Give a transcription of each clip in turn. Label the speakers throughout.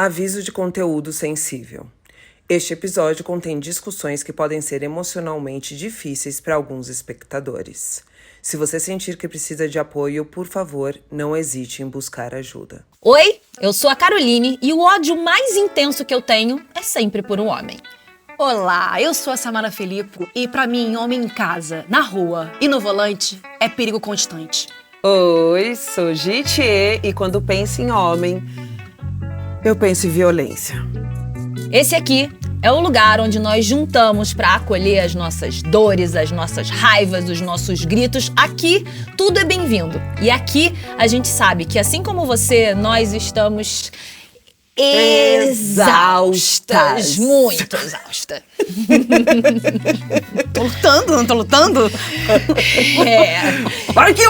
Speaker 1: Aviso de conteúdo sensível. Este episódio contém discussões que podem ser emocionalmente difíceis para alguns espectadores. Se você sentir que precisa de apoio, por favor, não hesite em buscar ajuda.
Speaker 2: Oi, eu sou a Caroline e o ódio mais intenso que eu tenho é sempre por um homem.
Speaker 3: Olá, eu sou a Samara Filippo e pra mim, homem em casa, na rua e no volante é perigo constante.
Speaker 1: Oi, sou Gitiê e quando penso em homem, eu penso em violência.
Speaker 2: Esse aqui é o lugar onde nós juntamos para acolher as nossas dores, as nossas raivas, os nossos gritos. Aqui tudo é bem-vindo. E aqui a gente sabe que assim como você, nós estamos exaustas. Muito exausta.
Speaker 3: Tô lutando, não tô lutando?
Speaker 1: Vai que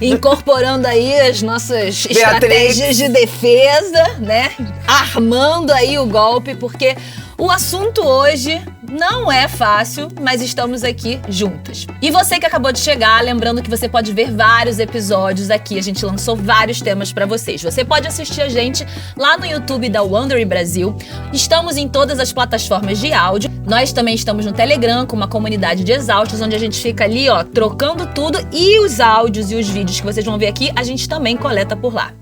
Speaker 2: Incorporando aí as nossas estratégias de defesa, né? Armando aí o golpe, porque o assunto hoje não é fácil, mas estamos aqui juntas. E você que acabou de chegar, lembrando que você pode ver vários episódios aqui, a gente lançou vários temas pra vocês. Você pode assistir a gente lá no YouTube da Wondery Brasil. Estamos em todas as plataformas de áudio. Nós também estamos no Telegram, com uma comunidade de exaustos, onde a gente fica ali, ó, trocando tudo. E os áudios e os vídeos que vocês vão ver aqui, a gente também coleta por lá.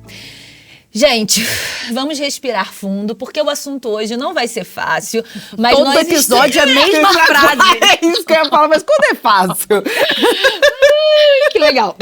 Speaker 2: Gente, vamos respirar fundo, porque o assunto hoje não vai ser fácil, mas
Speaker 3: Todo episódio é a mesma frase.
Speaker 1: É isso que eu ia falar, mas quando é fácil?
Speaker 2: Que legal.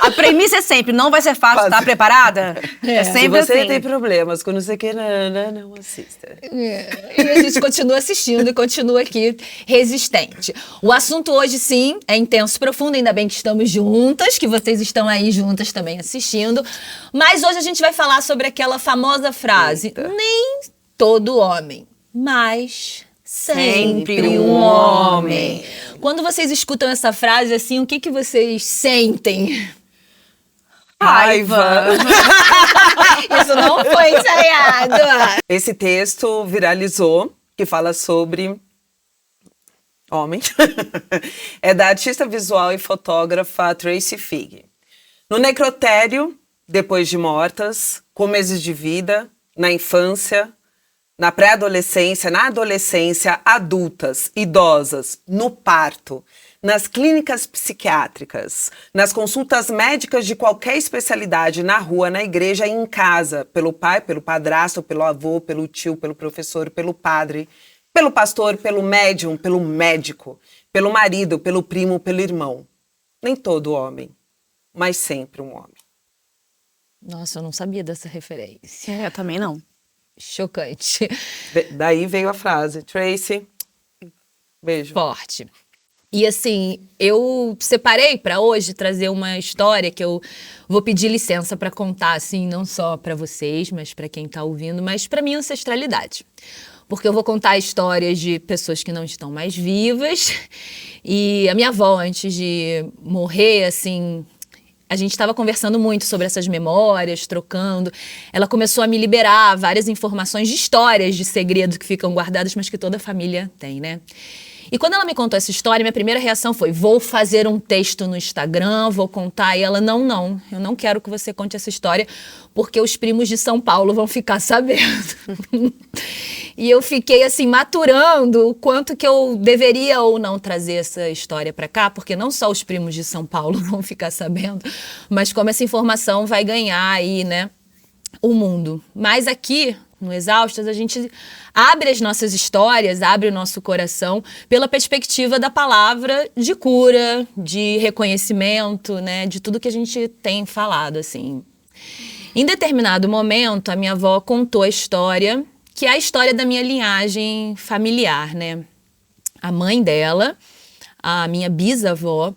Speaker 3: A premissa é sempre, não vai ser fácil, tá preparada? É sempre
Speaker 1: Se você
Speaker 3: assim.
Speaker 1: tem problemas quando você quer, não assista.
Speaker 2: E a gente continua assistindo e continua aqui resistente. O assunto hoje, sim, é intenso, profundo, ainda bem que estamos juntas, que vocês estão aí juntas também assistindo. Mas hoje a gente vai falar sobre aquela famosa frase,
Speaker 1: Eita.
Speaker 2: nem todo homem, mas sempre
Speaker 3: Sempre
Speaker 2: um
Speaker 3: um
Speaker 2: homem. Quando vocês escutam essa frase, assim, o que vocês sentem?
Speaker 1: Raiva.
Speaker 2: Isso não foi ensaiado.
Speaker 1: Esse texto viralizou, que fala sobre homem. É da artista visual e fotógrafa Tracy Fig. No necrotério, depois de mortas, com meses de vida, na infância, na pré-adolescência, na adolescência, adultas, idosas, no parto, nas clínicas psiquiátricas, nas consultas médicas de qualquer especialidade, na rua, na igreja e em casa, pelo pai, pelo padrasto, pelo avô, pelo tio, pelo professor, pelo padre, pelo pastor, pelo médium, pelo médico, pelo marido, pelo primo, pelo irmão. Nem todo homem, mas sempre um homem.
Speaker 2: Nossa, eu não sabia dessa referência.
Speaker 3: É, eu também não.
Speaker 2: Chocante.
Speaker 1: Daí veio a frase, Tracy, beijo.
Speaker 2: Forte. E assim, eu separei para hoje trazer uma história que eu vou pedir licença para contar, assim, não só para vocês, mas para quem tá ouvindo, mas para minha ancestralidade. Porque eu vou contar histórias de pessoas que não estão mais vivas. E a minha avó, antes de morrer, assim, a gente estava conversando muito sobre essas memórias, trocando. Ela começou a me liberar várias informações de histórias de segredo que ficam guardadas, mas que toda família tem, né? E quando ela me contou essa história, minha primeira reação foi: vou fazer um texto no Instagram, vou contar. E ela: não, eu não quero que você conte essa história, porque os primos de São Paulo vão ficar sabendo. E eu fiquei assim, maturando o quanto que eu deveria ou não trazer essa história pra cá, porque não só os primos de São Paulo vão ficar sabendo, mas como essa informação vai ganhar aí, né, o mundo. Mas aqui, no Exaustas, a gente abre as nossas histórias, abre o nosso coração pela perspectiva da palavra de cura, de reconhecimento, né, de tudo que a gente tem falado, assim. Em determinado momento, a minha avó contou a história, que é a história da minha linhagem familiar, né? A mãe dela, a minha bisavó,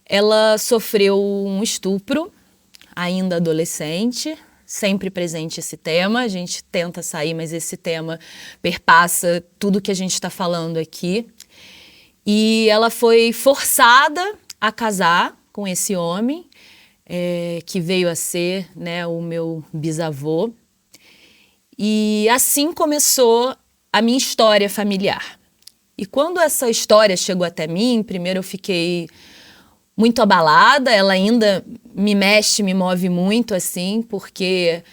Speaker 2: ela sofreu um estupro, ainda adolescente, sempre presente esse tema. A gente tenta sair, mas esse tema perpassa tudo que a gente está falando aqui. E ela foi forçada a casar com esse homem, que veio a ser, né, o meu bisavô. E assim começou a minha história familiar. E quando essa história chegou até mim, primeiro eu fiquei muito abalada, ela ainda me mexe, me move muito, assim, porque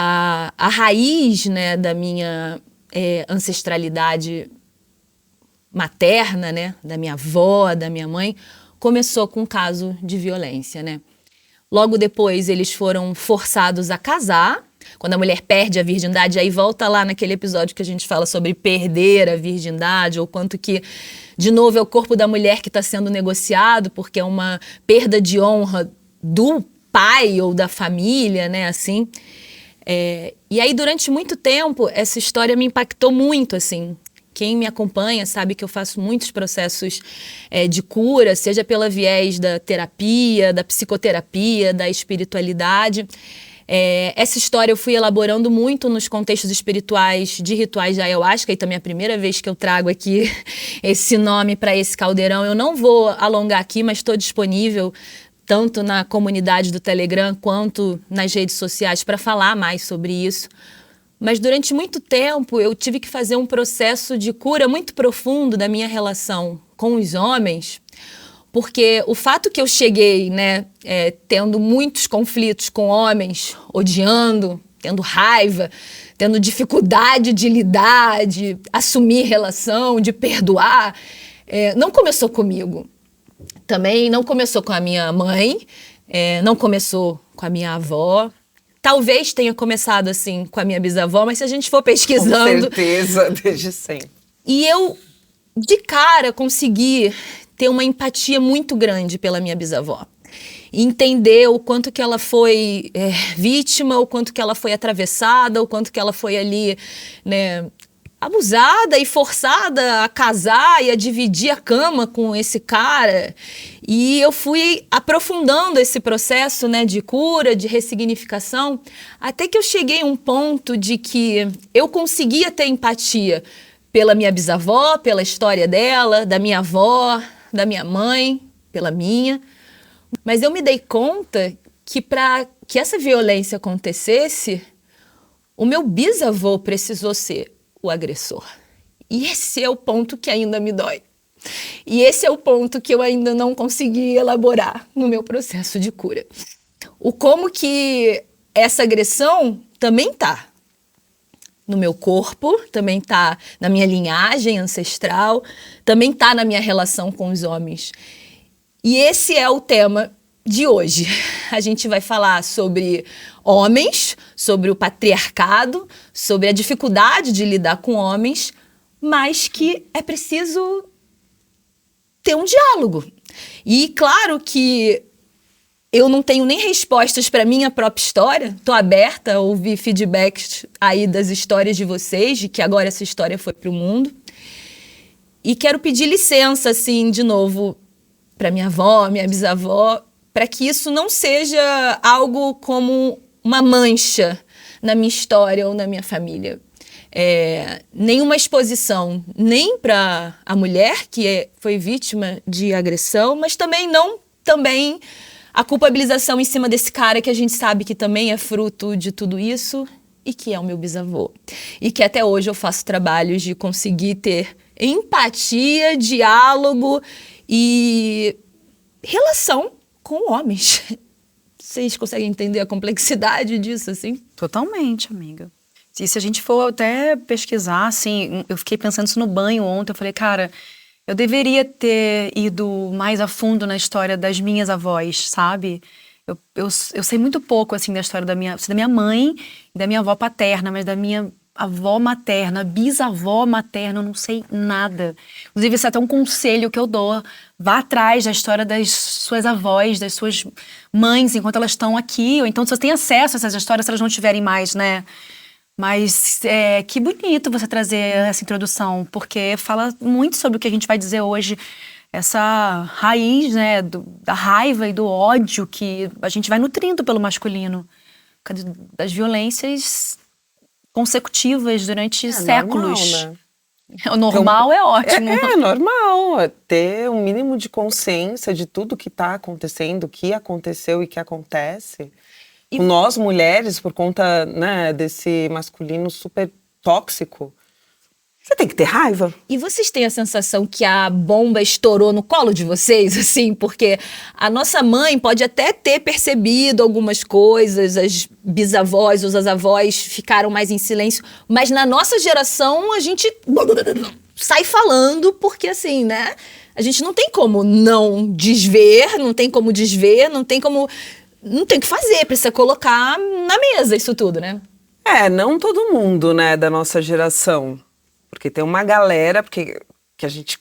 Speaker 2: a raiz, né, da minha ancestralidade materna, né, da minha avó, da minha mãe, começou com um caso de violência, né? Logo depois, eles foram forçados a casar. Quando a mulher perde a virgindade, aí volta lá naquele episódio que a gente fala sobre perder a virgindade, ou quanto que, de novo, é o corpo da mulher que está sendo negociado, porque é uma perda de honra do pai ou da família, né, assim. E aí, durante muito tempo, essa história me impactou muito, assim. Quem me acompanha sabe que eu faço muitos processos de cura, seja pela viés da terapia, da psicoterapia, da espiritualidade. Essa história eu fui elaborando muito nos contextos espirituais de rituais de ayahuasca, e também é a primeira vez que eu trago aqui esse nome para esse caldeirão. Eu não vou alongar aqui, mas estou disponível tanto na comunidade do Telegram quanto nas redes sociais para falar mais sobre isso. Mas durante muito tempo eu tive que fazer um processo de cura muito profundo da minha relação com os homens, porque o fato que eu cheguei, né, tendo muitos conflitos com homens, odiando, tendo raiva, tendo dificuldade de lidar, de assumir relação, de perdoar, não começou comigo. Também não começou com a minha mãe, não começou com a minha avó. Talvez tenha começado assim com a minha bisavó, mas se a gente for pesquisando...
Speaker 1: Com certeza, desde sempre.
Speaker 2: E eu, de cara, consegui ter uma empatia muito grande pela minha bisavó. E entender o quanto que ela foi vítima, o quanto que ela foi atravessada, o quanto que ela foi ali, né, abusada e forçada a casar e a dividir a cama com esse cara. E eu fui aprofundando esse processo, né, de cura, de ressignificação, até que eu cheguei a um ponto de que eu conseguia ter empatia pela minha bisavó, pela história dela, da minha avó, da minha mãe, pela minha. Mas eu me dei conta que para que essa violência acontecesse, o meu bisavô precisou ser o agressor. E esse é o ponto que ainda me dói. E esse é o ponto que eu ainda não consegui elaborar no meu processo de cura. O como que essa agressão também tá no meu corpo, também tá na minha linhagem ancestral, também tá na minha relação com os homens. E esse é o tema de hoje. A gente vai falar sobre homens, sobre o patriarcado, sobre a dificuldade de lidar com homens, mas que é preciso ter um diálogo. E claro que eu não tenho nem respostas para minha própria história, estou aberta a ouvir feedbacks aí das histórias de vocês, de que agora essa história foi para o mundo. E quero pedir licença, assim, de novo, para minha avó, minha bisavó, para que isso não seja algo como uma mancha na minha história ou na minha família. Nenhuma exposição, nem para a mulher que foi vítima de agressão, mas também não a culpabilização em cima desse cara que a gente sabe que também é fruto de tudo isso e que é o meu bisavô. E que até hoje eu faço trabalhos de conseguir ter empatia, diálogo e relação com homens. Vocês conseguem entender a complexidade disso, assim?
Speaker 3: Totalmente, amiga. E se a gente for até pesquisar, assim, eu fiquei pensando isso no banho ontem, eu falei, cara, eu deveria ter ido mais a fundo na história das minhas avós, sabe? Eu sei muito pouco, assim, da história da minha mãe e da minha avó paterna, mas da minha avó materna, bisavó materna, eu não sei nada. Inclusive, esse é até um conselho que eu dou. Vá atrás da história das suas avós, das suas mães, enquanto elas estão aqui. Ou então, se você tem acesso a essas histórias, se elas não tiverem mais, né? Mas que bonito você trazer essa introdução, porque fala muito sobre o que a gente vai dizer hoje. Essa raiz, né, da raiva e do ódio que a gente vai nutrindo pelo masculino. Das violências consecutivas durante séculos.
Speaker 1: Normal, né?
Speaker 3: O normal é ótimo.
Speaker 1: É normal ter um mínimo de consciência de tudo que está acontecendo, o que aconteceu e que acontece. E nós, mulheres, por conta, né, desse masculino super tóxico, Você tem que ter raiva.
Speaker 2: E vocês têm a sensação que a bomba estourou no colo de vocês, assim? Porque a nossa mãe pode até ter percebido algumas coisas, as bisavós, os avós ficaram mais em silêncio, mas na nossa geração a gente sai falando porque, assim, né? A gente não tem como não desver, não tem como desver, não tem como... Não tem o que fazer, precisa colocar na mesa isso tudo, né?
Speaker 1: Não todo mundo, né, da nossa geração. Porque tem uma galera, que a gente...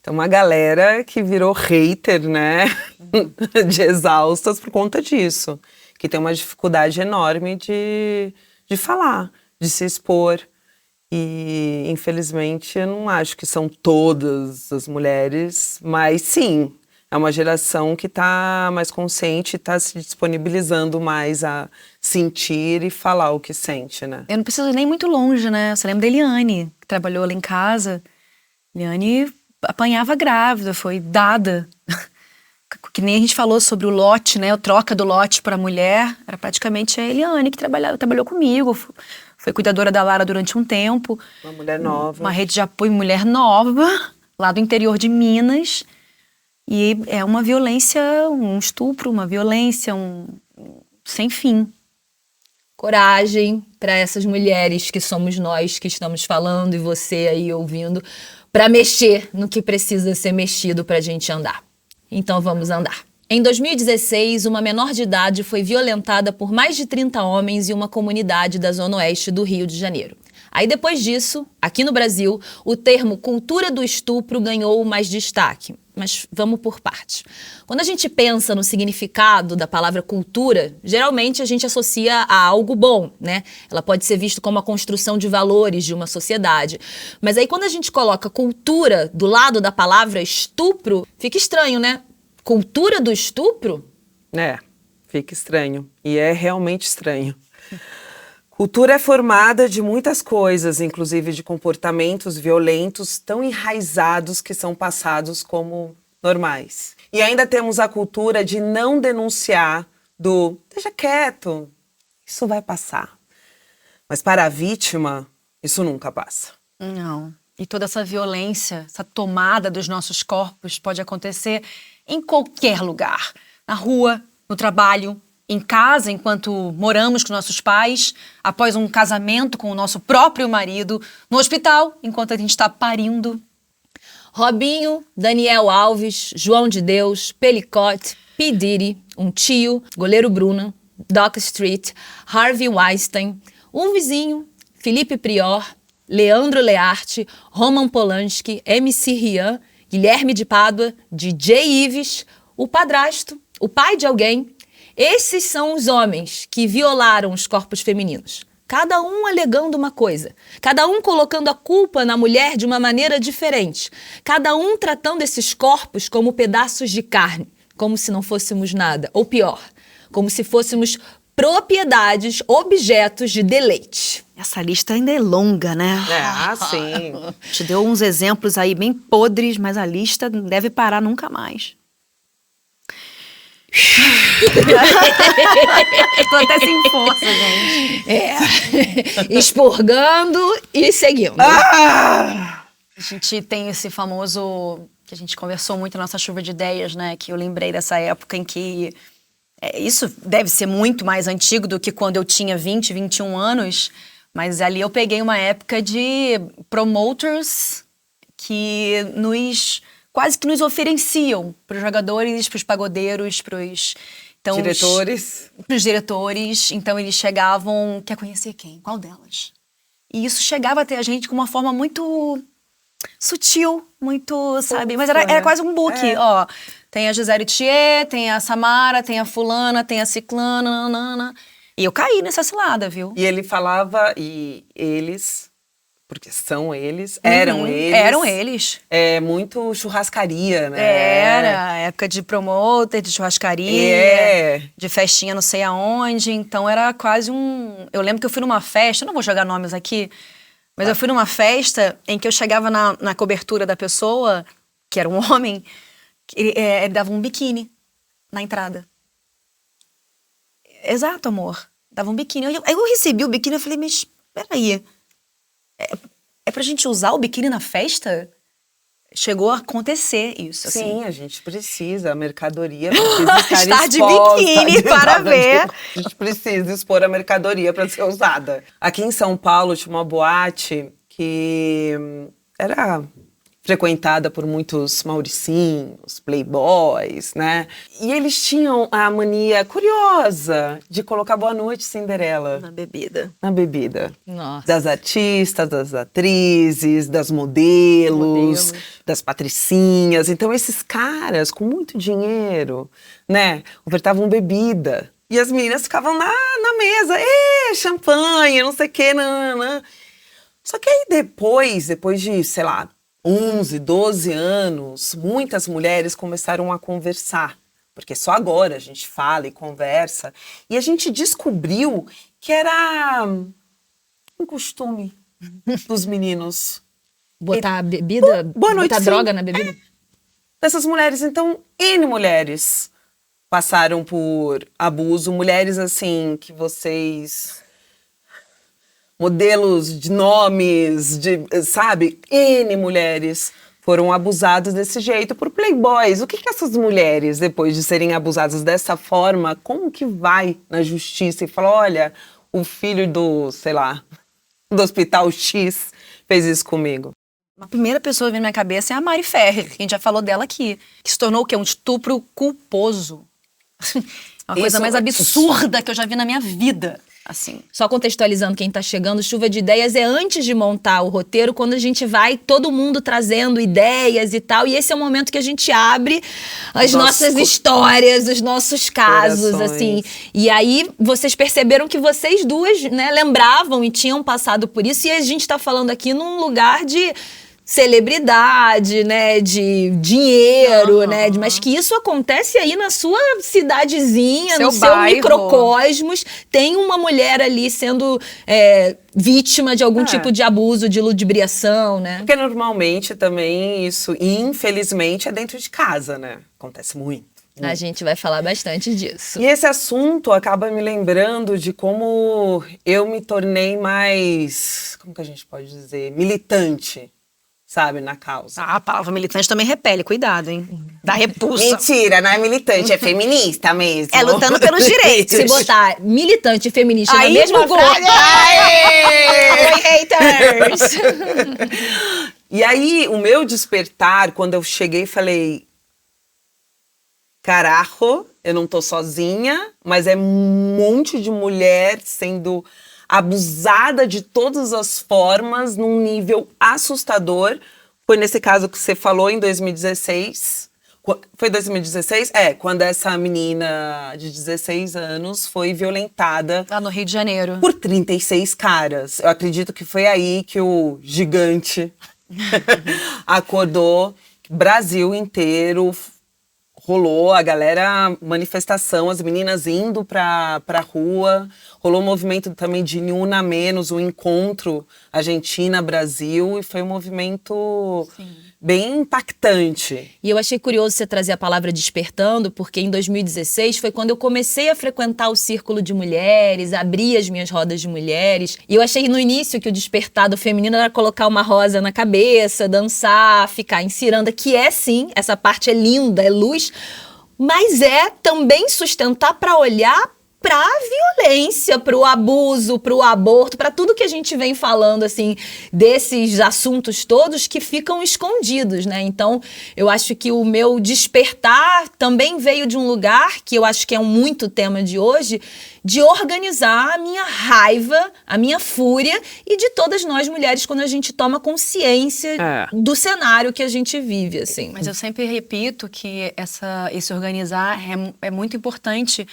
Speaker 1: Tem uma galera que virou hater, né, de exaustas por conta disso. Que tem uma dificuldade enorme de falar, de se expor. E, infelizmente, eu não acho que são todas as mulheres, mas sim, é uma geração que está mais consciente, está se disponibilizando mais a sentir e falar o que sente, né?
Speaker 3: Eu não preciso nem muito longe, né? Você lembra da Eliane, que trabalhou lá em casa? Eliane apanhava grávida, foi dada. Que nem a gente falou sobre o lote, né? A troca do lote para a mulher. Era praticamente a Eliane que trabalhou comigo. Foi cuidadora da Lara durante um tempo.
Speaker 1: Uma mulher nova.
Speaker 3: Uma rede de apoio mulher nova, lá do interior de Minas. E é uma violência, um estupro, uma violência, sem fim.
Speaker 2: Coragem para essas mulheres que somos nós que estamos falando e você aí ouvindo, para mexer no que precisa ser mexido para a gente andar. Então vamos andar. Em 2016, uma menor de idade foi violentada por mais de 30 homens em uma comunidade da Zona Oeste do Rio de Janeiro. Aí depois disso, aqui no Brasil, o termo cultura do estupro ganhou mais destaque. Mas vamos por partes. Quando a gente pensa no significado da palavra cultura, geralmente a gente associa a algo bom, né? Ela pode ser vista como a construção de valores de uma sociedade. Mas aí quando a gente coloca cultura do lado da palavra estupro, fica estranho, né? Cultura do estupro?
Speaker 1: Fica estranho. E é realmente estranho. Cultura é formada de muitas coisas, inclusive de comportamentos violentos tão enraizados que são passados como normais. E ainda temos a cultura de não denunciar, do deixa quieto, isso vai passar. Mas para a vítima, isso nunca passa.
Speaker 3: Não. E toda essa violência, essa tomada dos nossos corpos pode acontecer em qualquer lugar. Na rua, no trabalho, em casa, enquanto moramos com nossos pais, após um casamento com o nosso próprio marido, no hospital, enquanto a gente está parindo.
Speaker 2: Robinho, Daniel Alves, João de Deus, Pelicote, P. Diddy, um tio, goleiro Bruno, Doc Street, Harvey Weinstein, um vizinho, Felipe Prior, Leandro Learte, Roman Polanski, MC Rian, Guilherme de Pádua, DJ Ives, o padrasto, o pai de alguém. Esses são os homens que violaram os corpos femininos. Cada um alegando uma coisa. Cada um colocando a culpa na mulher de uma maneira diferente. Cada um tratando esses corpos como pedaços de carne. Como se não fôssemos nada. Ou pior, como se fôssemos propriedades, objetos de deleite.
Speaker 3: Essa lista ainda é longa, né?
Speaker 1: Sim.
Speaker 3: Te deu uns exemplos aí bem podres, mas a lista não deve parar nunca mais. Tô até sem força, gente.
Speaker 2: Expurgando e seguindo.
Speaker 3: A gente tem esse famoso... que a gente conversou muito na nossa chuva de ideias, né? Que eu lembrei dessa época em que... isso deve ser muito mais antigo do que quando eu tinha 20, 21 anos. Mas ali eu peguei uma época de promoters que quase que nos ofereciam para os jogadores, para os pagodeiros, para os diretores. Então eles chegavam, quer conhecer quem? Qual delas? E isso chegava até a gente com uma forma muito sutil, muito, sabe? Mas era quase um book, ó. Tem a Gisele Thier, tem a Samara, tem a fulana, tem a ciclana, nanana. E eu caí nessa cilada, viu?
Speaker 1: E ele falava, e eles... porque são eles, eram eles.
Speaker 3: Eram eles.
Speaker 1: É muito churrascaria, né?
Speaker 3: Era, época de promoter, de churrascaria, de festinha não sei aonde. Então era quase um... Eu lembro que eu fui numa festa, eu não vou jogar nomes aqui, mas eu fui numa festa em que eu chegava na cobertura da pessoa, que era um homem, ele dava um biquíni na entrada. Exato, amor. Dava um biquíni. Aí eu recebi o biquíni e falei, mas peraí... é pra gente usar o biquíni na festa? Chegou a acontecer isso, assim.
Speaker 1: Sim, a gente precisa, a mercadoria precisa estar
Speaker 3: Estar de
Speaker 1: exposta.
Speaker 3: biquíni para ver.
Speaker 1: A gente precisa expor a mercadoria para ser usada. Aqui em São Paulo tinha uma boate que era frequentada por muitos mauricinhos, playboys, né? E eles tinham a mania curiosa de colocar Boa Noite Cinderela
Speaker 3: Na bebida.
Speaker 1: na bebida.
Speaker 2: Nossa.
Speaker 1: Das artistas, das atrizes, das modelos, das patricinhas. Então, esses caras com muito dinheiro, né, ofertavam bebida. E as meninas ficavam na mesa, champanhe, não sei o quê, nananã. Só que aí depois de, sei lá, 11, 12 anos, muitas mulheres começaram a conversar. Porque só agora a gente fala e conversa. E a gente descobriu que era um costume dos meninos.
Speaker 2: Botar bebida,
Speaker 1: Boa noite,
Speaker 2: botar
Speaker 1: sim.
Speaker 2: droga na bebida?
Speaker 1: Dessas mulheres, então, N mulheres passaram por abuso. Mulheres, assim, que vocês... Modelos de nomes, sabe? N mulheres foram abusadas desse jeito por playboys. O que essas mulheres, depois de serem abusadas dessa forma, como que vai na justiça e fala, olha, o filho do, sei lá, do Hospital X fez isso comigo?
Speaker 3: A primeira pessoa que vem na minha cabeça é a Mari Ferrer, que a gente já falou dela aqui. Que se tornou o quê? Um estupro culposo. Uma coisa mais absurda que eu já vi na minha vida. Assim.
Speaker 2: Só contextualizando quem tá chegando, Chuva de Ideias é antes de montar o roteiro, quando a gente vai, todo mundo trazendo ideias e tal, e esse é o momento que a gente abre as nossas histórias, os nossos casos,
Speaker 1: corações.
Speaker 2: assim. E aí, vocês perceberam que vocês duas, né, lembravam e tinham passado por isso, e a gente tá falando aqui num lugar de celebridade, né, de dinheiro, né, mas que isso acontece aí na sua cidadezinha,
Speaker 3: Seu
Speaker 2: no seu
Speaker 3: bairro.
Speaker 2: microcosmos, tem uma mulher ali sendo vítima de algum tipo de abuso, de ludibriação, né?
Speaker 1: Porque normalmente também isso, infelizmente, é dentro de casa, né? Acontece muito.
Speaker 2: A gente vai falar bastante disso.
Speaker 1: E esse assunto acaba me lembrando de como eu me tornei mais, como que a gente pode dizer, militante, sabe, na causa.
Speaker 3: Ah, a palavra militante também repele, cuidado, hein? Dá repulsa.
Speaker 1: Mentira, não é militante, é feminista mesmo.
Speaker 3: É lutando pelos direitos.
Speaker 2: Se botar militante e feminista
Speaker 3: Aí,
Speaker 2: na mesma
Speaker 3: meu
Speaker 2: frase...
Speaker 3: Oi, haters!
Speaker 1: E aí, o meu despertar, quando eu cheguei e falei, carajo, eu não tô sozinha, mas é um monte de mulher sendo abusada de todas as formas, num nível assustador. Foi nesse caso que você falou, em 2016. Foi 2016? Quando essa menina de 16 anos foi violentada
Speaker 3: Lá no Rio de Janeiro.
Speaker 1: por 36 caras. Eu acredito que foi aí que o gigante acordou. Brasil inteiro rolou a galera, manifestação, as meninas indo pra rua. Rolou um movimento também de Ni Una Menos, o encontro Argentina-Brasil. E foi um movimento bem impactante.
Speaker 2: E eu achei curioso você trazer a palavra despertando, porque em 2016 foi quando eu comecei a frequentar o círculo de mulheres, abrir as minhas rodas de mulheres. E eu achei no início que o despertar do feminino era colocar uma rosa na cabeça, dançar, ficar em ciranda, que é sim, essa parte é linda, é luz, mas é também sustentar para olhar para a violência, para o abuso, para o aborto, para tudo que a gente vem falando, assim, desses assuntos todos que ficam escondidos, né? Então, eu acho que o meu despertar também veio de um lugar, que eu acho que é muito tema de hoje, de organizar a minha raiva, a minha fúria e de todas nós mulheres quando a gente toma consciência do cenário que a gente vive, assim.
Speaker 3: Mas eu sempre repito que esse organizar é muito importante,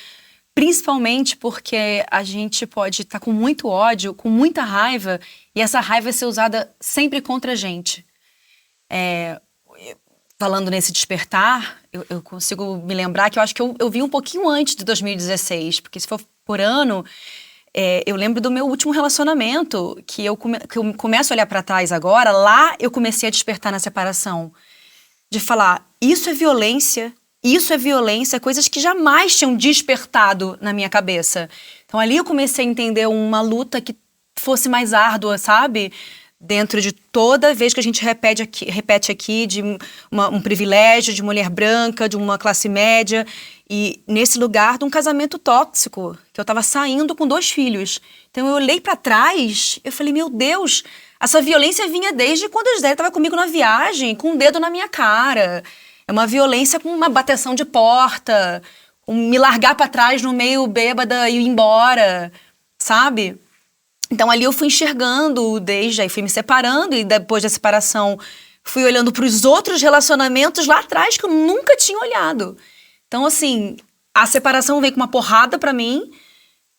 Speaker 3: principalmente porque a gente pode estar com muito ódio, com muita raiva, e essa raiva ser usada sempre contra a gente. Falando nesse despertar, eu consigo me lembrar que eu acho que eu vi um pouquinho antes de 2016, porque se for por ano, eu lembro do meu último relacionamento, que eu começo a olhar para trás agora, lá eu comecei a despertar na separação. De falar, isso é violência, coisas que jamais tinham despertado na minha cabeça. Então ali eu comecei a entender uma luta que fosse mais árdua, sabe? dentro de toda vez que a gente repete aqui de um privilégio, de mulher branca, de uma classe média, e nesse lugar de um casamento tóxico, que eu tava saindo com 2 filhos. Então eu olhei pra trás, eu falei, meu Deus, essa violência vinha desde quando a Gisele tava comigo na viagem, com um dedo na minha cara. É uma violência com uma bateção de porta, me largar pra trás no meio bêbada e ir embora, sabe? Então ali eu fui enxergando aí fui me separando, e depois da separação fui olhando pros outros relacionamentos lá atrás que eu nunca tinha olhado. Então assim, a separação veio com uma porrada pra mim,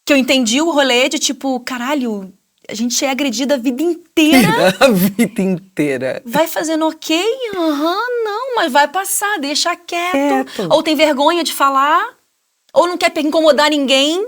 Speaker 3: que eu entendi o rolê de tipo, caralho, a gente é agredida a vida inteira.
Speaker 1: A vida inteira.
Speaker 3: Vai fazendo ok? Não, mas vai passar, deixa quieto. Ou tem vergonha de falar, ou não quer incomodar ninguém.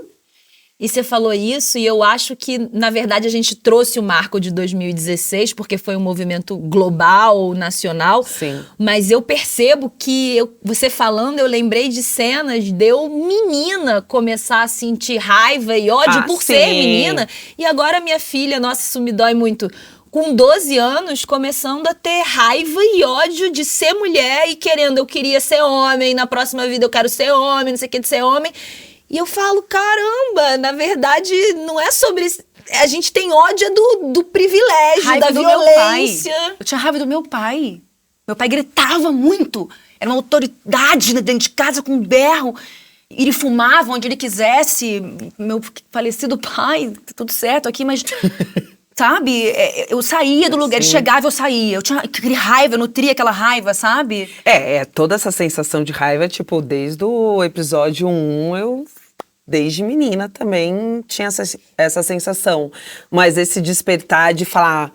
Speaker 2: E você falou isso, e eu acho que, na verdade, a gente trouxe o marco de 2016, porque foi um movimento global, nacional.
Speaker 1: Sim.
Speaker 2: Mas eu percebo que, você falando, eu lembrei de cenas de eu, menina, começar a sentir raiva e ódio por ser menina. E agora minha filha, nossa, isso me dói muito, com 12 anos, começando a ter raiva e ódio de ser mulher e querendo, eu queria ser homem, na próxima vida eu quero ser homem, não sei o que de ser homem. E eu falo, caramba, na verdade, não é sobre... A gente tem ódio do privilégio,
Speaker 3: raiva
Speaker 2: da
Speaker 3: do
Speaker 2: violência.
Speaker 3: Meu pai. Eu tinha raiva do meu pai. Meu pai gritava muito. Era uma autoridade dentro de casa, com um berro. Ele fumava onde ele quisesse. Meu falecido pai, tá tudo certo aqui, mas... Sabe? Eu saía do lugar, ele chegava, eu saía. Eu tinha aquele raiva, eu nutria aquela raiva, sabe?
Speaker 1: Toda essa sensação de raiva, tipo, desde o episódio 1, eu, desde menina, também tinha essa sensação. Mas esse despertar de falar,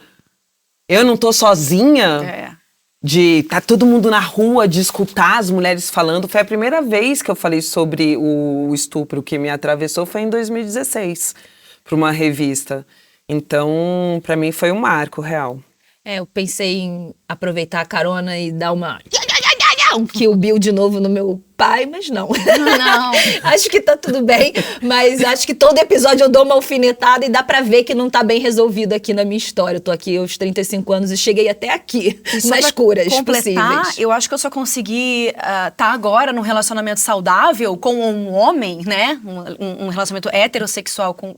Speaker 1: eu não tô sozinha, de tá todo mundo na rua, de escutar as mulheres falando. Foi a primeira vez que eu falei sobre o estupro que me atravessou, foi em 2016, para uma revista. Então, pra mim foi um marco real.
Speaker 2: Eu pensei em aproveitar a carona e dar um Kill Bill de novo no meu pai, mas não.
Speaker 3: Não.
Speaker 2: Acho que tá tudo bem, mas acho que todo episódio eu dou uma alfinetada e dá pra ver que não tá bem resolvido aqui na minha história. Eu tô aqui aos 35 anos e cheguei até aqui, nas curas possíveis.
Speaker 3: Eu acho que eu só consegui tá agora num relacionamento saudável com um homem, né? Um relacionamento heterossexual com...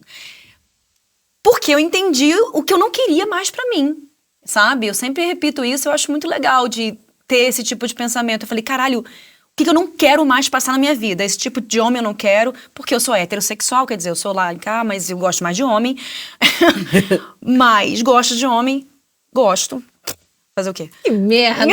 Speaker 3: Porque eu entendi o que eu não queria mais pra mim, sabe? Eu sempre repito isso, eu acho muito legal de ter esse tipo de pensamento. Eu falei, caralho, o que eu não quero mais passar na minha vida? Esse tipo de homem eu não quero, porque eu sou heterossexual, quer dizer, eu sou lá, mas eu gosto mais de homem. Mas gosto de homem, gosto. Fazer o quê?
Speaker 2: Que merda!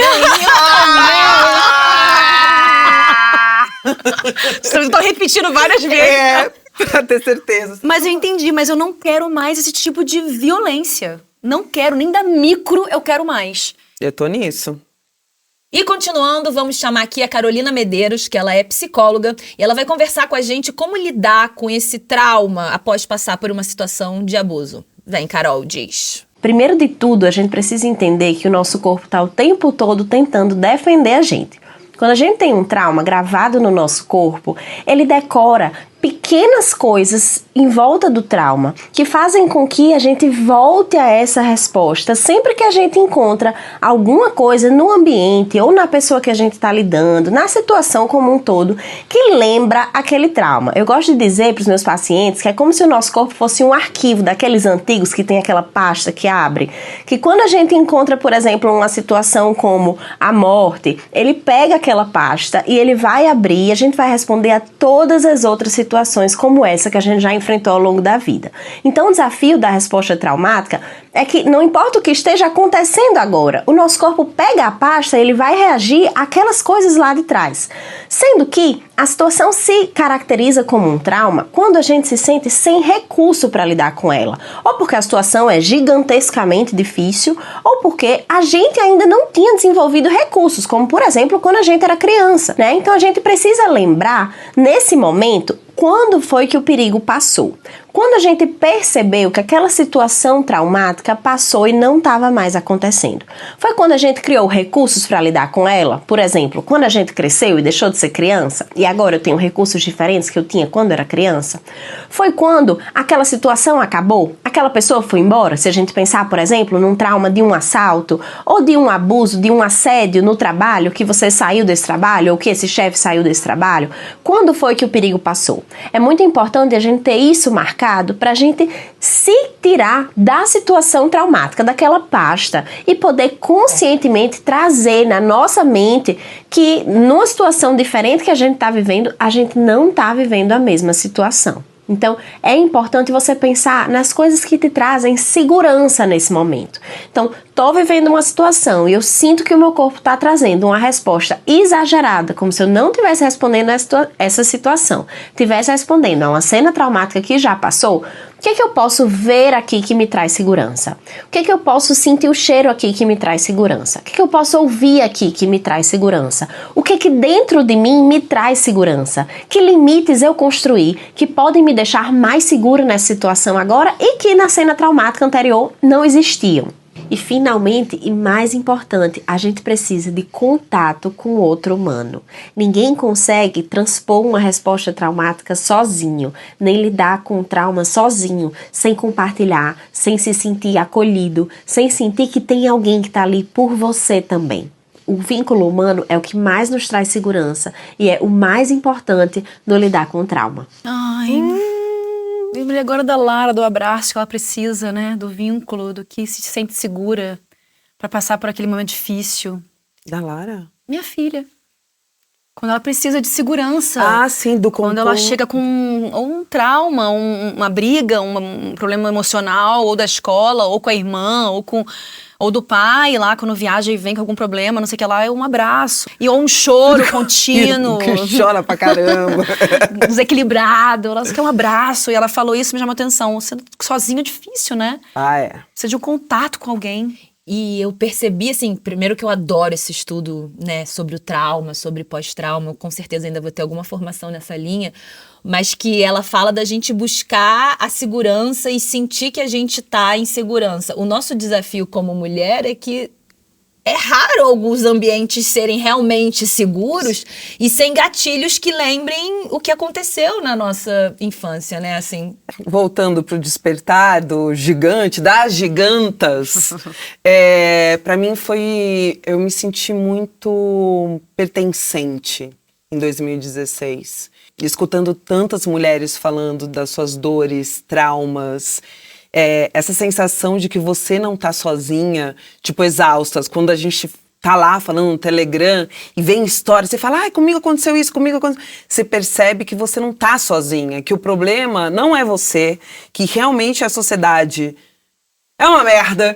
Speaker 3: Estou repetindo várias vezes.
Speaker 1: Pra ter certeza.
Speaker 3: Mas eu entendi, mas eu não quero mais esse tipo de violência. Não quero, nem da micro eu quero mais.
Speaker 1: Eu tô nisso.
Speaker 2: E continuando, vamos chamar aqui a Carolina Medeiros, que ela é psicóloga, e ela vai conversar com a gente como lidar com esse trauma após passar por uma situação de abuso. Vem, Carol, diz.
Speaker 4: Primeiro de tudo, a gente precisa entender que o nosso corpo está o tempo todo tentando defender a gente. Quando a gente tem um trauma gravado no nosso corpo, ele decora pequenas coisas em volta do trauma que fazem com que a gente volte a essa resposta sempre que a gente encontra alguma coisa no ambiente ou na pessoa que a gente está lidando, na situação como um todo, que lembra aquele trauma. Eu gosto de dizer para os meus pacientes que é como se o nosso corpo fosse um arquivo daqueles antigos que tem aquela pasta que abre, que quando a gente encontra, por exemplo, uma situação como a morte, ele pega aquela pasta e ele vai abrir e a gente vai responder a todas as outras situações como essa que a gente já enfrentou ao longo da vida. Então o desafio da resposta traumática é que não importa o que esteja acontecendo agora, o nosso corpo pega a pasta e ele vai reagir àquelas coisas lá de trás. Sendo que a situação se caracteriza como um trauma quando a gente se sente sem recurso para lidar com ela. Ou porque a situação é gigantescamente difícil, ou porque a gente ainda não tinha desenvolvido recursos, como por exemplo quando a gente era criança, né? Então a gente precisa lembrar, nesse momento, quando foi que o perigo passou? Quando a gente percebeu que aquela situação traumática passou e não estava mais acontecendo. Foi quando a gente criou recursos para lidar com ela. Por exemplo, quando a gente cresceu e deixou de ser criança, e agora eu tenho recursos diferentes que eu tinha quando era criança. Foi quando aquela situação acabou, aquela pessoa foi embora. Se a gente pensar, por exemplo, num trauma de um assalto, ou de um abuso, de um assédio no trabalho, que você saiu desse trabalho, ou que esse chefe saiu desse trabalho, quando foi que o perigo passou? É muito importante a gente ter isso marcado para a gente se tirar da situação traumática, daquela pasta, e poder conscientemente trazer na nossa mente que numa situação diferente que a gente está vivendo, a gente não está vivendo a mesma situação. Então, é importante você pensar nas coisas que te trazem segurança nesse momento. Então, estou vivendo uma situação e eu sinto que o meu corpo está trazendo uma resposta exagerada, como se eu não estivesse respondendo a essa situação, estivesse respondendo a uma cena traumática que já passou. O que é que eu posso ver aqui que me traz segurança? O que é que eu posso sentir o cheiro aqui que me traz segurança? O que é que eu posso ouvir aqui que me traz segurança? O que é que dentro de mim me traz segurança? Que limites eu construí que podem me deixar mais segura nessa situação agora e que na cena traumática anterior não existiam? E finalmente, e mais importante, a gente precisa de contato com o outro humano. Ninguém consegue transpor uma resposta traumática sozinho, nem lidar com o trauma sozinho, sem compartilhar, sem se sentir acolhido, sem sentir que tem alguém que está ali por você também. O vínculo humano é o que mais nos traz segurança e é o mais importante no lidar com o trauma.
Speaker 3: Ai, lembrei agora da Lara, do abraço que ela precisa, né? Do vínculo, do que se sente segura para passar por aquele momento difícil.
Speaker 1: Da Lara?
Speaker 3: Minha filha. Quando ela precisa de segurança.
Speaker 1: Ah, sim, do
Speaker 3: Quando ela chega com um trauma, uma briga, um problema emocional, ou da escola, ou com a irmã, ou do pai lá, quando viaja e vem com algum problema, não sei o que lá, é um abraço. Ou um choro contínuo.
Speaker 1: Que chora pra caramba.
Speaker 3: Desequilibrado. Ela quer um abraço. E ela falou isso, me chamou a atenção. Sendo sozinho é difícil, né?
Speaker 1: Ah, é.
Speaker 3: Precisa de um contato com alguém.
Speaker 2: E eu percebi, assim, primeiro que eu adoro esse estudo, né, sobre o trauma, sobre pós-trauma, eu com certeza ainda vou ter alguma formação nessa linha, mas que ela fala da gente buscar a segurança e sentir que a gente tá em segurança. O nosso desafio como mulher é que é raro alguns ambientes serem realmente seguros e sem gatilhos que lembrem o que aconteceu na nossa infância, né, assim.
Speaker 1: Voltando pro despertar do gigante, das gigantas, para mim eu me senti muito pertencente em 2016. Escutando tantas mulheres falando das suas dores, traumas, essa sensação de que você não tá sozinha, tipo, exaustas, quando a gente tá lá falando no Telegram e vem história, você fala, ai, comigo aconteceu isso, comigo aconteceu. Você percebe que você não tá sozinha, que o problema não é você, que realmente a sociedade é uma merda,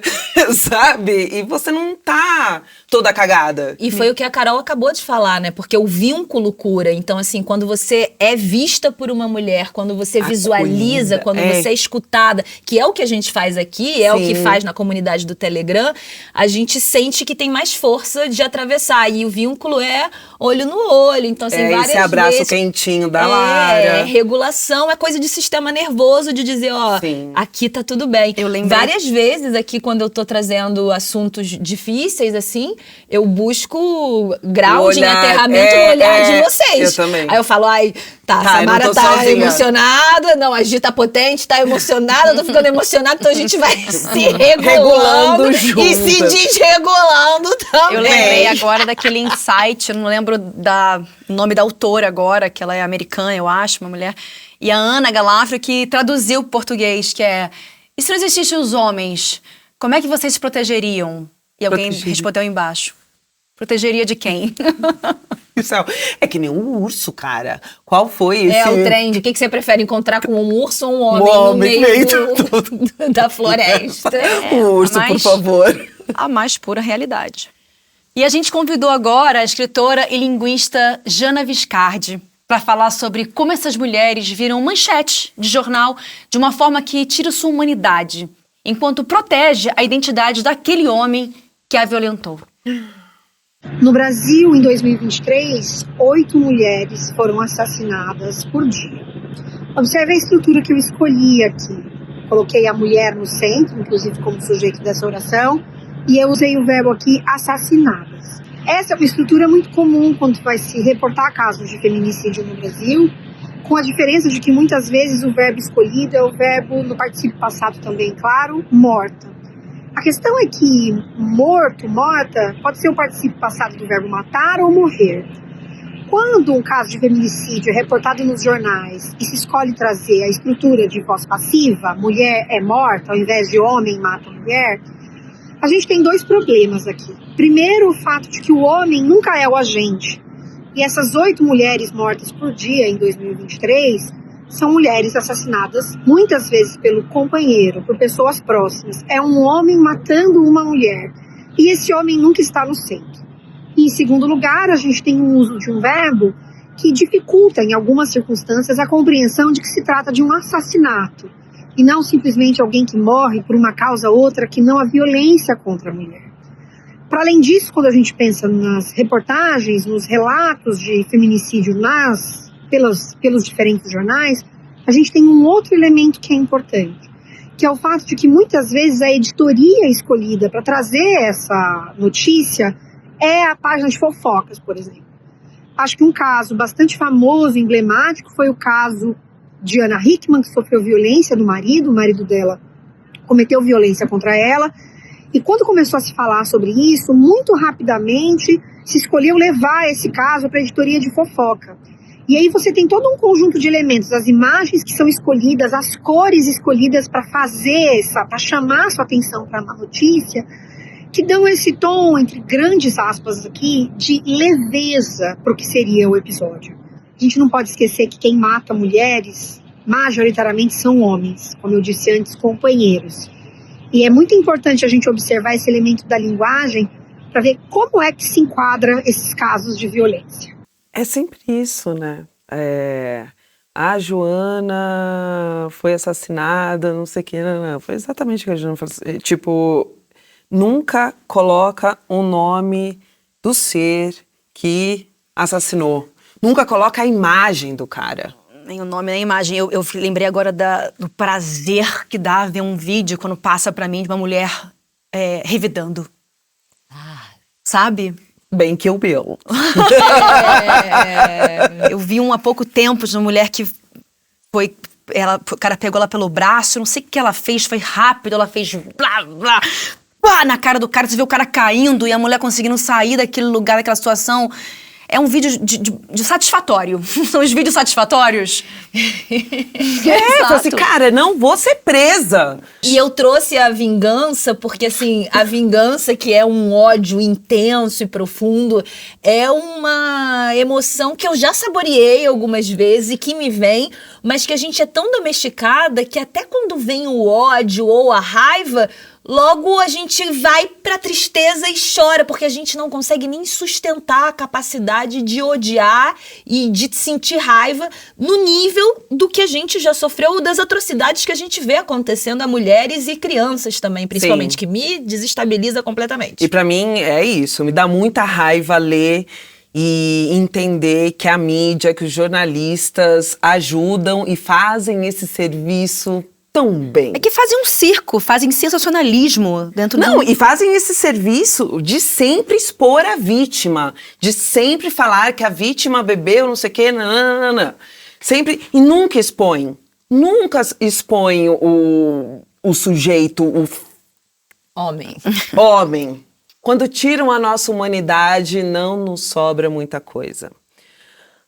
Speaker 1: sabe? E você não tá toda cagada.
Speaker 2: E foi o que a Carol acabou de falar, né? Porque o vínculo cura. Então, assim, quando você é vista por uma mulher, quando você visualiza, quando você é escutada, que é o que a gente faz aqui, é o que faz na comunidade do Telegram, a gente sente que tem mais força de atravessar. E o vínculo é olho no olho. Então, assim, várias
Speaker 1: esse abraço
Speaker 2: vezes,
Speaker 1: quentinho da Lara.
Speaker 2: Regulação, é coisa de sistema nervoso, de dizer, ó, aqui tá tudo bem.
Speaker 3: Eu lembrei.
Speaker 2: Várias vezes aqui, quando eu tô trazendo assuntos difíceis, assim, eu busco grau de aterramento no olhar de vocês.
Speaker 1: Eu também.
Speaker 2: Aí eu falo, ai, a Samara tá
Speaker 1: sozinha.
Speaker 2: Emocionada, não, a Gi tá potente, tá emocionada, eu tô ficando emocionada, então a gente vai se
Speaker 1: regulando
Speaker 2: e se desregulando também.
Speaker 3: Eu lembrei agora daquele insight, eu não lembro o nome da autora agora, que ela é americana, eu acho, uma mulher, e a Ana Galafrio, que traduziu o português, que é: e se não existissem os homens, como é que vocês se protegeriam? E alguém respondeu embaixo: protegeria de quem?
Speaker 1: É que nem um urso, cara. Qual foi esse?
Speaker 2: É o trend. O que você prefere, encontrar com um urso ou um homem no meio da floresta?
Speaker 1: Um urso, por favor.
Speaker 3: A mais pura realidade. E a gente convidou agora a escritora e linguista Jana Viscardi para falar sobre como essas mulheres viram manchete de jornal de uma forma que tira sua humanidade, enquanto protege a identidade daquele homem que a violentou.
Speaker 5: No Brasil, em 2023, 8 mulheres foram assassinadas por dia. Observe a estrutura que eu escolhi aqui. Coloquei a mulher no centro, inclusive como sujeito dessa oração, e eu usei o verbo aqui assassinadas. Essa é uma estrutura muito comum quando vai se reportar casos de feminicídio no Brasil, com a diferença de que muitas vezes o verbo escolhido é o verbo no particípio passado também, claro, morta. A questão é que morto, morta, pode ser o particípio passado do verbo matar ou morrer. Quando um caso de feminicídio é reportado nos jornais e se escolhe trazer a estrutura de voz passiva, mulher é morta, ao invés de homem mata mulher, a gente tem dois problemas aqui. Primeiro, o fato de que o homem nunca é o agente. E essas 8 mulheres mortas por dia em 2023 são mulheres assassinadas, muitas vezes pelo companheiro, por pessoas próximas. É um homem matando uma mulher. E esse homem nunca está no centro. E, em segundo lugar, a gente tem o uso de um verbo que dificulta, em algumas circunstâncias, a compreensão de que se trata de um assassinato, e não simplesmente alguém que morre por uma causa ou outra que não a violência contra a mulher. Para além disso, quando a gente pensa nas reportagens, nos relatos de feminicídio pelos diferentes jornais, a gente tem um outro elemento que é importante, que é o fato de que muitas vezes a editoria escolhida para trazer essa notícia é a página de fofocas, por exemplo. Acho que um caso bastante famoso, emblemático, foi o caso de Ana Hickman, que sofreu violência do marido. O marido dela cometeu violência contra ela. E quando começou a se falar sobre isso, muito rapidamente se escolheu levar esse caso para a editoria de fofoca. E aí você tem todo um conjunto de elementos, as imagens que são escolhidas, as cores escolhidas para para chamar a sua atenção para uma notícia, que dão esse tom, entre grandes aspas aqui, de leveza para o que seria o episódio. A gente não pode esquecer que quem mata mulheres, majoritariamente são homens, como eu disse antes, companheiros. E é muito importante a gente observar esse elemento da linguagem para ver como é que se enquadra esses casos de violência.
Speaker 1: É sempre isso, né? A Joana foi assassinada, não sei o que, não. Foi exatamente o que a Joana falou. Tipo, nunca coloca o nome do ser que assassinou. Nunca coloca a imagem do cara.
Speaker 3: Nem o nome, nem a imagem. Eu lembrei agora do prazer que dá ver um vídeo quando passa pra mim de uma mulher revidando. Sabe?
Speaker 1: Bem Kill Bill.
Speaker 3: Eu vi há pouco tempo de uma mulher que o cara pegou ela pelo braço, não sei o que ela fez, foi rápido, ela fez blá, blá, pá, na cara do cara, você vê o cara caindo e a mulher conseguindo sair daquele lugar, daquela situação. É um vídeo de satisfatório. São os vídeos satisfatórios.
Speaker 1: Falei assim, cara, não vou ser presa.
Speaker 2: E eu trouxe a vingança, porque assim, a vingança, que é um ódio intenso e profundo, é uma emoção que eu já saboreei algumas vezes e que me vem, mas que a gente é tão domesticada que até quando vem o ódio ou a raiva, logo a gente vai pra tristeza e chora, porque a gente não consegue nem sustentar a capacidade de odiar e de sentir raiva no nível do que a gente já sofreu, das atrocidades que a gente vê acontecendo a mulheres e crianças também, principalmente,
Speaker 1: Sim.
Speaker 2: que me desestabiliza completamente.
Speaker 1: E pra mim é isso, me dá muita raiva ler e entender que a mídia, que os jornalistas ajudam e fazem esse serviço tão bem.
Speaker 3: É que fazem um circo, fazem sensacionalismo dentro
Speaker 1: Não, e fazem esse serviço de sempre expor a vítima, de sempre falar que a vítima bebeu não sei o quê, nananana. Sempre, e nunca expõem o sujeito, o homem. Quando tiram a nossa humanidade, não nos sobra muita coisa.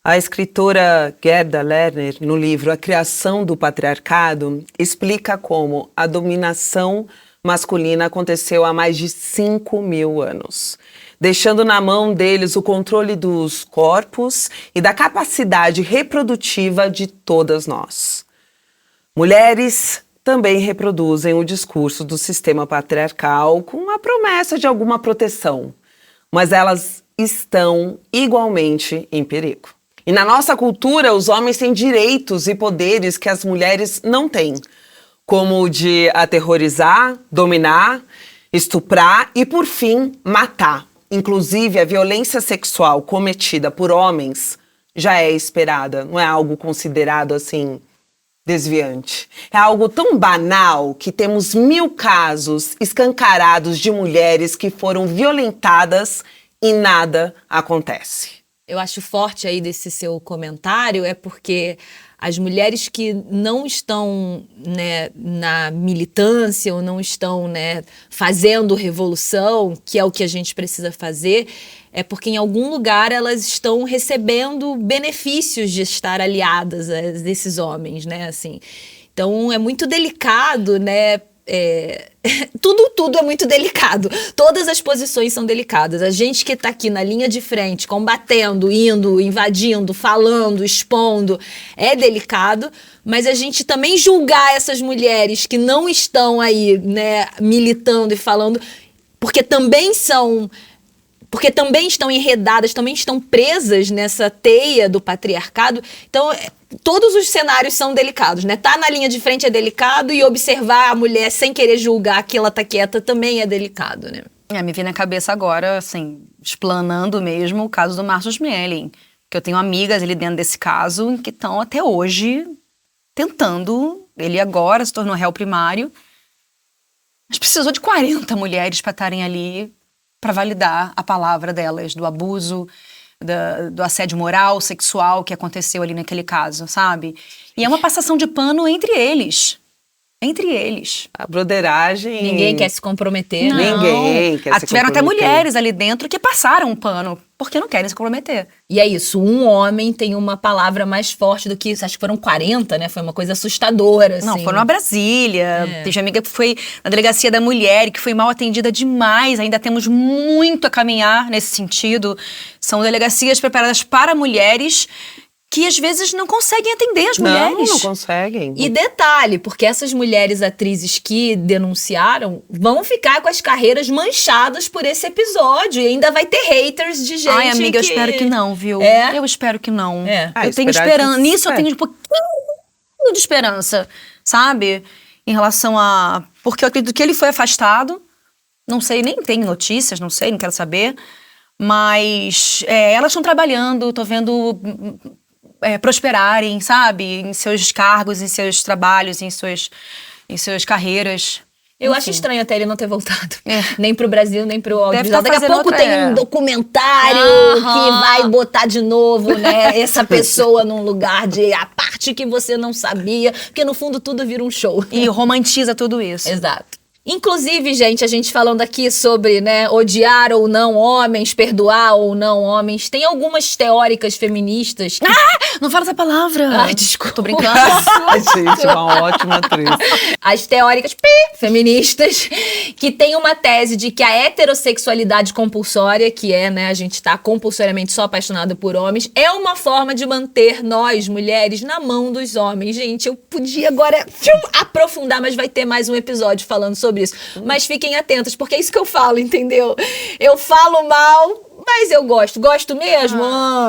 Speaker 1: A escritora Gerda Lerner, no livro A Criação do Patriarcado, explica como a dominação masculina aconteceu há mais de 5.000 anos, deixando na mão deles o controle dos corpos e da capacidade reprodutiva de todas nós. Mulheres também reproduzem o discurso do sistema patriarcal com a promessa de alguma proteção, mas elas estão igualmente em perigo. E na nossa cultura, os homens têm direitos e poderes que as mulheres não têm, como o de aterrorizar, dominar, estuprar e, por fim, matar. Inclusive, a violência sexual cometida por homens já é esperada, não é algo considerado, assim, desviante. É algo tão banal que temos 1000 casos escancarados de mulheres que foram violentadas e nada acontece.
Speaker 2: Eu acho forte aí desse seu comentário é porque as mulheres que não estão, né, na militância ou não estão, né, fazendo revolução, que é o que a gente precisa fazer, é porque em algum lugar elas estão recebendo benefícios de estar aliadas a desses homens, né, assim. Então é muito delicado, né? Tudo é muito delicado. Todas as posições são delicadas. A gente que está aqui na linha de frente, combatendo, indo, invadindo, falando, expondo, é delicado, mas a gente também julgar essas mulheres que não estão aí, né, militando e falando, porque também estão enredadas, também estão presas nessa teia do patriarcado. Então, todos os cenários são delicados, né? Tá na linha de frente é delicado e observar a mulher sem querer julgar que ela tá quieta também é delicado, né?
Speaker 3: Me vem na cabeça agora, assim, explanando mesmo o caso do Márcio Smelling, que eu tenho amigas ali dentro desse caso que estão até hoje tentando. Ele agora se tornou réu primário, mas precisou de 40 mulheres para estarem ali para validar a palavra delas, do abuso, do assédio moral, sexual que aconteceu ali naquele caso, sabe? E é uma passação de pano entre eles. Entre eles.
Speaker 1: A broderagem...
Speaker 2: Ninguém quer se comprometer.
Speaker 1: Não. Ninguém quer se
Speaker 3: Tiveram
Speaker 1: comprometer.
Speaker 3: até mulheres ali dentro que passaram um pano, porque não querem se comprometer.
Speaker 2: E é isso, um homem tem uma palavra mais forte do que isso. Acho que foram 40, né? Foi uma coisa assustadora, assim.
Speaker 3: Não, foram a Brasília. Teve amiga que foi na delegacia da mulher, que foi mal atendida demais. Ainda temos muito a caminhar nesse sentido. São delegacias preparadas para mulheres que às vezes não conseguem atender as mulheres.
Speaker 1: Não conseguem.
Speaker 2: E detalhe, porque essas mulheres atrizes que denunciaram vão ficar com as carreiras manchadas por esse episódio. E ainda vai ter haters de gente.
Speaker 3: Ai, amiga, eu espero que não, viu? Eu espero que não. Eu tenho esperança. Nisso eu tenho um pouquinho de esperança, sabe? Em relação a... Porque eu acredito que ele foi afastado. Não sei, nem tem notícias, não sei, não quero saber. Mas elas estão trabalhando, tô vendo... prosperarem, sabe? Em seus cargos, em seus trabalhos, em suas carreiras.
Speaker 2: Eu acho estranho até ele não ter voltado. Nem pro Brasil, nem pro audiovisual.
Speaker 3: Daqui
Speaker 2: Daqui a pouco tem um documentário que vai botar de novo, né? Essa pessoa num lugar de a parte que você não sabia. Porque no fundo tudo vira um show.
Speaker 3: E romantiza tudo isso.
Speaker 2: Exato. Inclusive, gente, a gente falando aqui sobre, né, odiar ou não homens, perdoar ou não homens, tem algumas teóricas feministas que...
Speaker 3: Não fala essa palavra.
Speaker 2: Ai, desculpa.
Speaker 3: Tô brincando.
Speaker 1: Ai, gente, uma ótima atriz.
Speaker 2: As teóricas feministas que tem uma tese de que a heterossexualidade compulsória, que é, né, a gente tá compulsoriamente só apaixonada por homens, é uma forma de manter nós, mulheres, na mão dos homens. Gente, eu podia agora aprofundar, mas vai ter mais um episódio falando sobre isso. Mas fiquem atentos, porque é isso que eu falo, entendeu? Eu falo mal, mas eu gosto. Gosto mesmo?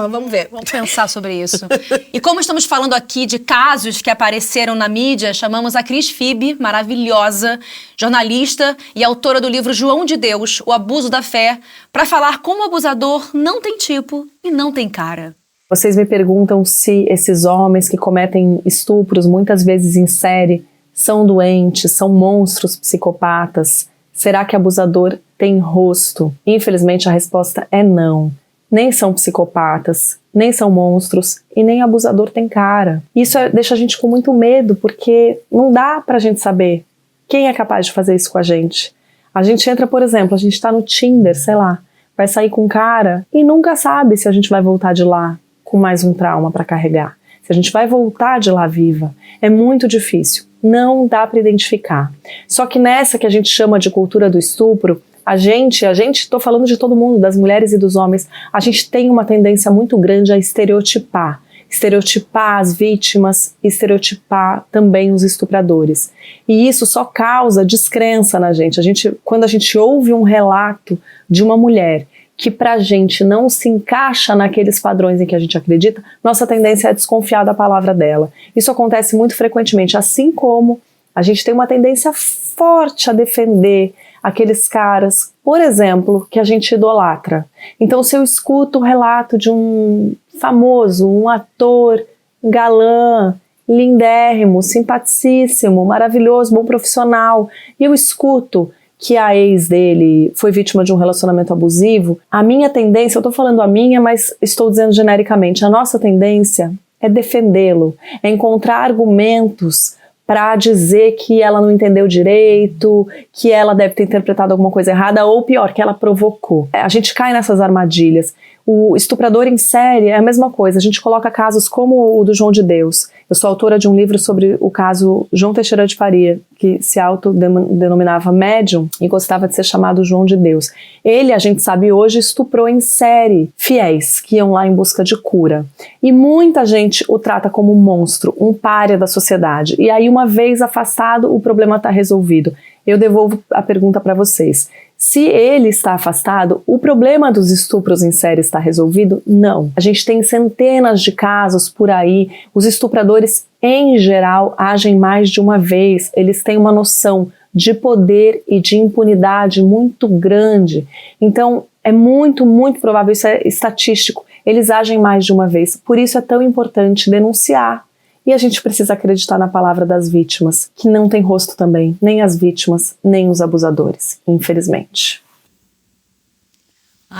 Speaker 2: Vamos ver.
Speaker 3: Vamos pensar sobre isso. E como estamos falando aqui de casos que apareceram na mídia, chamamos a Cris Fibe, maravilhosa, jornalista e autora do livro João de Deus, O Abuso da Fé, para falar como o abusador não tem tipo e não tem cara.
Speaker 6: Vocês me perguntam se esses homens que cometem estupros, muitas vezes em série, são doentes, são monstros psicopatas. Será que abusador tem rosto? Infelizmente a resposta é não. Nem são psicopatas, nem são monstros e nem abusador tem cara. Isso deixa a gente com muito medo, porque não dá pra gente saber quem é capaz de fazer isso com a gente. A gente entra, por exemplo, a gente tá no Tinder, sei lá, vai sair com um cara e nunca sabe se a gente vai voltar de lá com mais um trauma pra carregar. Se a gente vai voltar de lá viva. É muito difícil. Não dá para identificar. Só que nessa que a gente chama de cultura do estupro, a gente, tô falando de todo mundo, das mulheres e dos homens, a gente tem uma tendência muito grande a estereotipar. Estereotipar as vítimas, estereotipar também os estupradores. E isso só causa descrença na gente. Quando a gente ouve um relato de uma mulher que pra gente não se encaixa naqueles padrões em que a gente acredita, nossa tendência é desconfiar da palavra dela. Isso acontece muito frequentemente, assim como a gente tem uma tendência forte a defender aqueles caras, por exemplo, que a gente idolatra. Então, se eu escuto o relato de um famoso, um ator galã, lindérrimo, simpaticíssimo, maravilhoso, bom profissional, e eu escuto que a ex dele foi vítima de um relacionamento abusivo, a minha tendência, eu tô falando a minha, mas estou dizendo genericamente, a nossa tendência é defendê-lo, é encontrar argumentos para dizer que ela não entendeu direito, que ela deve ter interpretado alguma coisa errada, ou pior, que ela provocou. A gente cai nessas armadilhas. O estuprador em série é a mesma coisa, a gente coloca casos como o do João de Deus. Eu sou autora de um livro sobre o caso João Teixeira de Faria, que se autodenominava médium e gostava de ser chamado João de Deus. Ele, a gente sabe hoje, estuprou em série fiéis que iam lá em busca de cura. E muita gente o trata como um monstro, um pária da sociedade. E aí, uma vez afastado, o problema está resolvido. Eu devolvo a pergunta para vocês. Se ele está afastado, o problema dos estupros em série está resolvido? Não. A gente tem centenas de casos por aí. Os estupradores, em geral, agem mais de uma vez. Eles têm uma noção de poder e de impunidade muito grande. Então, é muito, muito provável, isso é estatístico, eles agem mais de uma vez. Por isso é tão importante denunciar. E a gente precisa acreditar na palavra das vítimas, que não tem rosto também, nem as vítimas, nem os abusadores, infelizmente.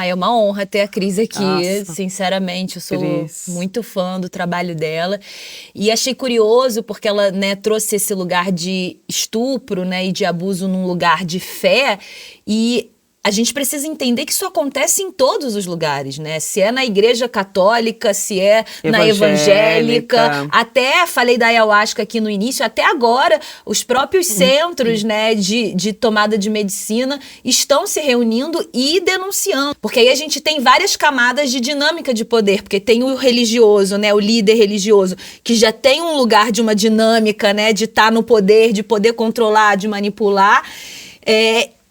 Speaker 2: É uma honra ter a Cris aqui,
Speaker 1: Nossa.
Speaker 2: Sinceramente, eu sou
Speaker 1: Cris.
Speaker 2: muito fã do trabalho dela e achei curioso porque ela, né, trouxe esse lugar de estupro, né, e de abuso num lugar de fé, e a gente precisa entender que isso acontece em todos os lugares, né? Se é na igreja católica, se é na evangélica, até, falei da ayahuasca aqui no início, até agora, os próprios centros, né, de tomada de medicina estão se reunindo e denunciando. Porque aí a gente tem várias camadas de dinâmica de poder, porque tem o religioso, né, o líder religioso, que já tem um lugar de uma dinâmica, né, de estar no poder, de poder controlar, de manipular,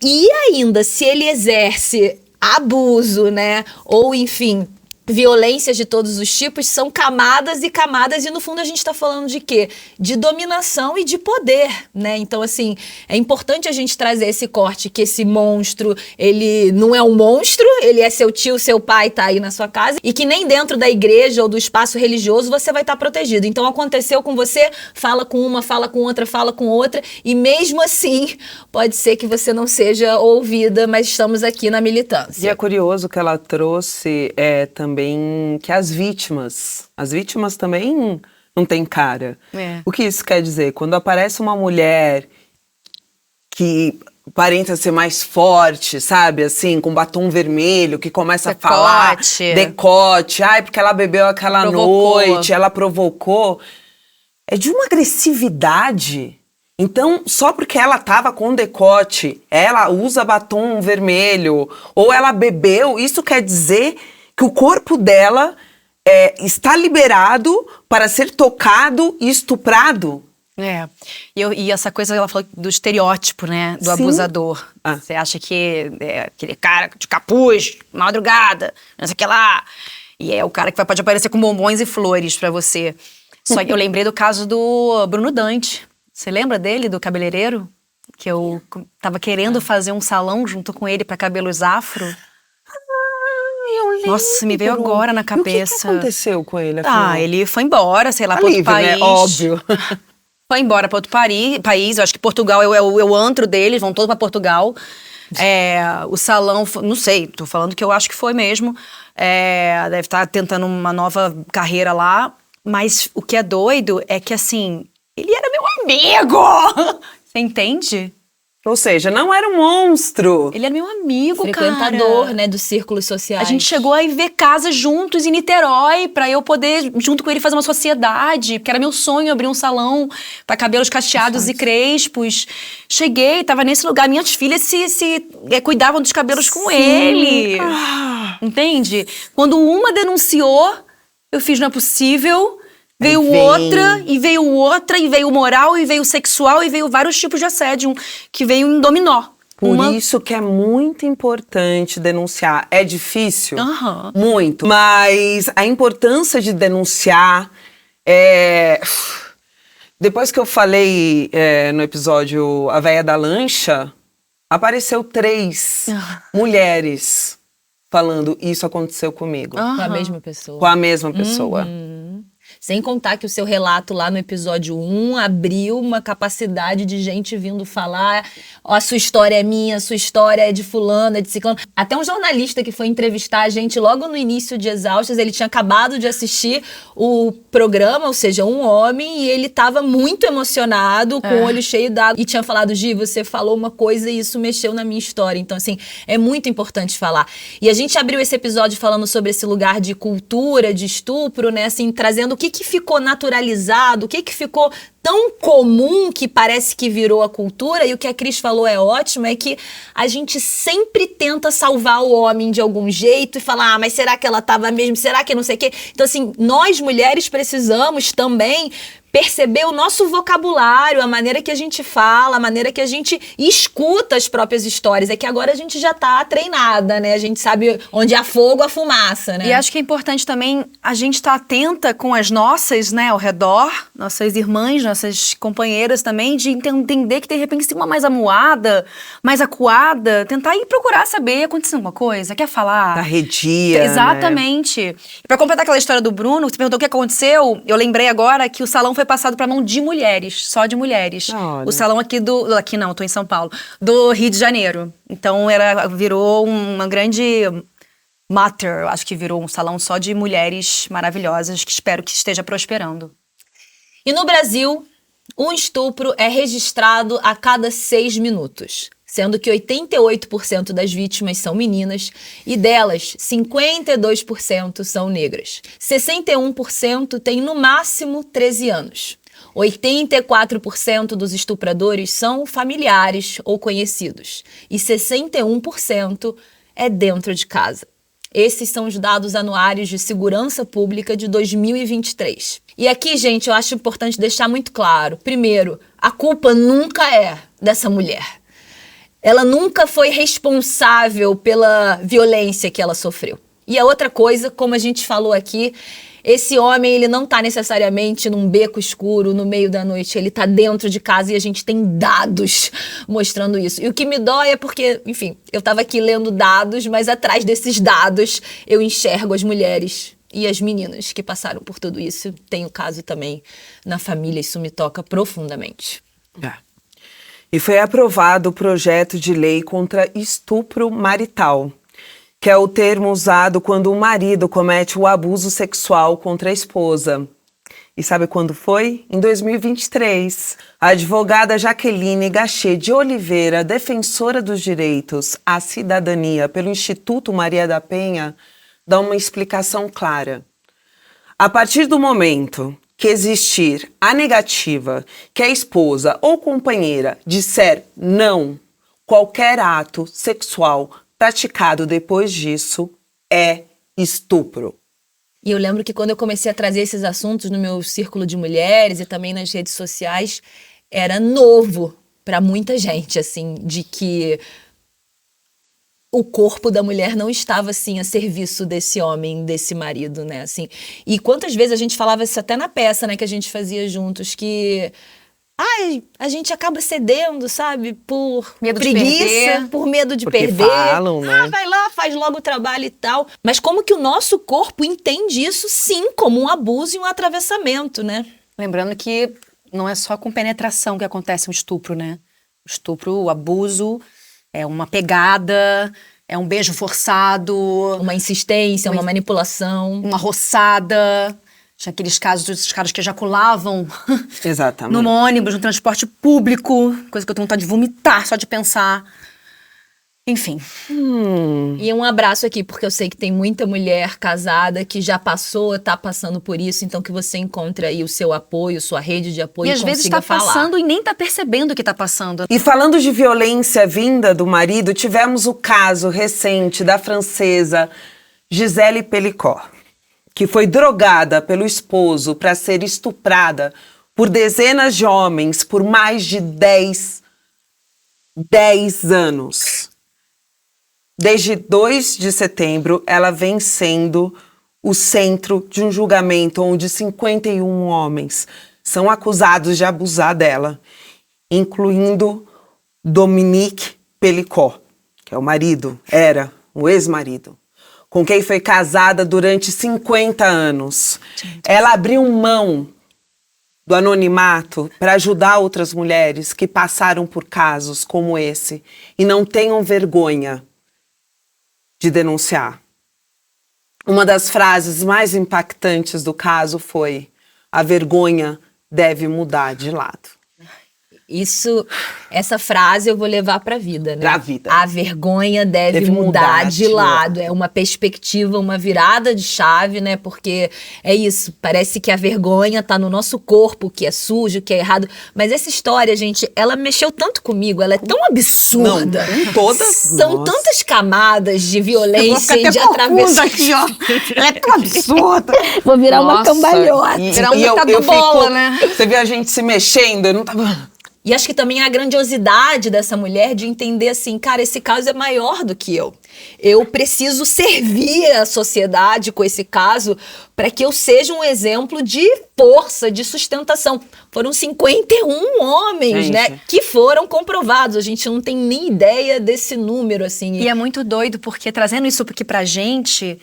Speaker 2: e ainda, se ele exerce abuso, né, ou enfim, violências de todos os tipos, são camadas e camadas, e no fundo a gente está falando de quê? De dominação e de poder, né? Então, assim, é importante a gente trazer esse corte, que esse monstro, ele não é um monstro, ele é seu tio, seu pai, tá aí na sua casa, e que nem dentro da igreja ou do espaço religioso você vai estar protegido. Então, aconteceu com você, fala com uma, fala com outra, fala com outra, e mesmo assim, pode ser que você não seja ouvida, mas estamos aqui na militância.
Speaker 1: E é curioso que ela trouxe também que as vítimas também não têm cara. O que isso quer dizer? Quando aparece uma mulher que aparenta ser mais forte, sabe, assim, com batom vermelho, que começa a falar decote, porque ela bebeu aquela noite, ela provocou, é de uma agressividade. Então, só porque ela tava com decote, ela usa batom vermelho, ou ela bebeu, isso quer dizer que o corpo dela está liberado para ser tocado e estuprado.
Speaker 3: E essa coisa que ela falou do estereótipo, né, do abusador. Você acha que é aquele cara de capuz, madrugada, não sei o que lá, e é o cara que pode aparecer com bombons e flores pra você. Só que eu lembrei do caso do Bruno Dante. Você lembra dele, do cabeleireiro? Que eu tava querendo fazer um salão junto com ele pra cabelos afro. Nossa, me veio agora na cabeça.
Speaker 1: O que aconteceu com ele, afinal?
Speaker 3: Ele foi embora, sei lá, para outro país.
Speaker 1: Né? Óbvio.
Speaker 3: Foi embora para outro país. Eu acho que Portugal é o antro deles, vão todos para Portugal. O salão, não sei, tô falando que eu acho que foi mesmo. Deve estar tentando uma nova carreira lá. Mas o que é doido é que, assim, ele era meu amigo! Você entende?
Speaker 1: Ou seja, não era um monstro.
Speaker 3: Ele era meu amigo,
Speaker 2: frequentador,
Speaker 3: cara.
Speaker 2: né, dos círculos sociais.
Speaker 3: A gente chegou a ver casas juntos em Niterói pra eu poder, junto com ele, fazer uma sociedade. Porque era meu sonho abrir um salão pra cabelos cacheados e crespos. Cheguei, tava nesse lugar. Minhas filhas se cuidavam dos cabelos com ele. Entende? Quando uma denunciou, eu fiz não é possível. Veio outra, e veio moral, e veio sexual, e veio vários tipos de assédio, que veio em dominó.
Speaker 1: Por isso que é muito importante denunciar. É difícil? Muito. Mas a importância de denunciar Depois que eu falei no episódio A Véia da Lancha, apareceu 3 mulheres falando isso aconteceu comigo.
Speaker 2: Com a mesma pessoa.
Speaker 1: Com a mesma pessoa.
Speaker 2: Sem contar que o seu relato lá no episódio 1 abriu uma capacidade de gente vindo falar: ó, a sua história é minha, a sua história é de fulano, é de ciclano. Até um jornalista que foi entrevistar a gente logo no início de Exaustas, ele tinha acabado de assistir o programa, ou seja, um homem, e ele estava muito emocionado, com o olho cheio d'água, e tinha falado: Gi, você falou uma coisa e isso mexeu na minha história. Então, assim, é muito importante falar. E a gente abriu esse episódio falando sobre esse lugar de cultura, de estupro, né, assim, trazendo o que ficou naturalizado, o que ficou tão comum que parece que virou a cultura. E o que a Cris falou é ótimo, é que a gente sempre tenta salvar o homem de algum jeito e falar: ah, mas será que ela tava mesmo? Será que não sei o quê? Então, assim, nós mulheres precisamos também perceber o nosso vocabulário, a maneira que a gente fala, a maneira que a gente escuta as próprias histórias. É que agora a gente já tá treinada, né? A gente sabe onde há fogo, há fumaça, né?
Speaker 3: E acho que é importante também a gente estar atenta com as nossas, né, ao redor, nossas irmãs, nossas companheiras também, de entender que de repente se tem uma mais amuada, mais acuada, tentar ir procurar saber, aconteceu alguma coisa, quer falar?
Speaker 1: Arredia,
Speaker 3: Exatamente.
Speaker 1: né?
Speaker 3: E pra completar aquela história do Bruno, você perguntou o que aconteceu, eu lembrei agora que o salão foi passado pra mão de mulheres, só de mulheres.
Speaker 1: Olha.
Speaker 3: O salão aqui não, tô em São Paulo, do Rio de Janeiro. Então virou uma grande mater, eu acho que virou um salão só de mulheres maravilhosas, que espero que esteja prosperando.
Speaker 2: E no Brasil, um estupro é registrado a cada 6 minutos. Sendo que 88% das vítimas são meninas e delas, 52% são negras. 61% têm no máximo 13 anos. 84% dos estupradores são familiares ou conhecidos. E 61% é dentro de casa. Esses são os dados anuários de segurança pública de 2023. E aqui, gente, eu acho importante deixar muito claro. Primeiro, a culpa nunca é dessa mulher. Ela nunca foi responsável pela violência que ela sofreu. E a outra coisa, como a gente falou aqui, esse homem, ele não está necessariamente num beco escuro, no meio da noite. Ele está dentro de casa e a gente tem dados mostrando isso. E o que me dói é porque, enfim, eu estava aqui lendo dados, mas atrás desses dados eu enxergo as mulheres e as meninas que passaram por tudo isso. Tem o caso também na família, isso me toca profundamente.
Speaker 1: E foi aprovado o projeto de lei contra estupro marital, que é o termo usado quando o marido comete o abuso sexual contra a esposa. E sabe quando foi? Em 2023. A advogada Jaqueline Gachet de Oliveira, defensora dos direitos à cidadania pelo Instituto Maria da Penha, dá uma explicação clara. A partir do momento que existir a negativa que a esposa ou companheira disser não, qualquer ato sexual praticado depois disso é estupro.
Speaker 2: E eu lembro que quando eu comecei a trazer esses assuntos no meu círculo de mulheres e também nas redes sociais, era novo para muita gente, assim, de que o corpo da mulher não estava, assim, a serviço desse homem, desse marido, né, assim. E quantas vezes a gente falava isso até na peça, né, que a gente fazia juntos, que a gente acaba cedendo, sabe, por
Speaker 3: medo de
Speaker 2: preguiça,
Speaker 3: perder.
Speaker 2: por medo de
Speaker 1: Porque
Speaker 2: perder.
Speaker 1: falam, né?
Speaker 2: Vai lá, faz logo o trabalho e tal. Mas como que o nosso corpo entende isso, sim, como um abuso e um atravessamento, né?
Speaker 3: Lembrando que não é só com penetração que acontece um estupro, né? O estupro, o abuso, é uma pegada, é um beijo forçado,
Speaker 2: Uma insistência, uma manipulação.
Speaker 3: uma roçada. Tinha aqueles casos dos caras que ejaculavam
Speaker 1: Exatamente.
Speaker 3: no ônibus, no transporte público, coisa que eu tenho vontade de vomitar só de pensar. Enfim.
Speaker 2: E um abraço aqui, porque eu sei que tem muita mulher casada que já passou, tá passando por isso, então que você encontre aí o seu apoio, sua rede de apoio
Speaker 3: E
Speaker 2: e
Speaker 3: às vezes
Speaker 2: consiga
Speaker 3: tá
Speaker 2: falar.
Speaker 3: passando e nem tá percebendo que tá passando.
Speaker 1: E falando de violência vinda do marido, tivemos o caso recente da francesa Gisele Pelicot, que foi drogada pelo esposo para ser estuprada por dezenas de homens por mais de 10 anos. Desde 2 de setembro, ela vem sendo o centro de um julgamento onde 51 homens são acusados de abusar dela, incluindo Dominique Pelicot, que é o marido, era o ex-marido. com quem foi casada durante 50 anos. Ela abriu mão do anonimato para ajudar outras mulheres que passaram por casos como esse e não tenham vergonha de denunciar. Uma das frases mais impactantes do caso foi: a vergonha deve mudar de lado.
Speaker 2: Essa frase eu vou levar pra vida, né?
Speaker 1: Pra vida.
Speaker 2: A vergonha deve mudar de lado. É uma perspectiva, uma virada de chave, né? Porque é isso, parece que a vergonha tá no nosso corpo, que é sujo, que é errado. Mas essa história, gente, ela mexeu tanto comigo, ela é tão absurda.
Speaker 1: Não, todas.
Speaker 2: São tantas camadas de violência e de
Speaker 3: atravessar
Speaker 2: atravessamento.
Speaker 3: aqui, ó. Ela é tão absurda.
Speaker 2: Vou virar uma
Speaker 3: Nossa,
Speaker 2: cambalhota.
Speaker 3: Virar um tatu bola, né?
Speaker 1: Você vê a gente se mexendo, eu não tava...
Speaker 2: E acho que também a grandiosidade dessa mulher de entender assim, cara, esse caso é maior do que eu. Eu preciso servir a sociedade com esse caso para que eu seja um exemplo de força, de sustentação. Foram 51 homens,
Speaker 1: Gente,
Speaker 2: né, que foram comprovados. A gente não tem nem ideia desse número, assim.
Speaker 3: E é muito doido, porque trazendo isso aqui pra gente,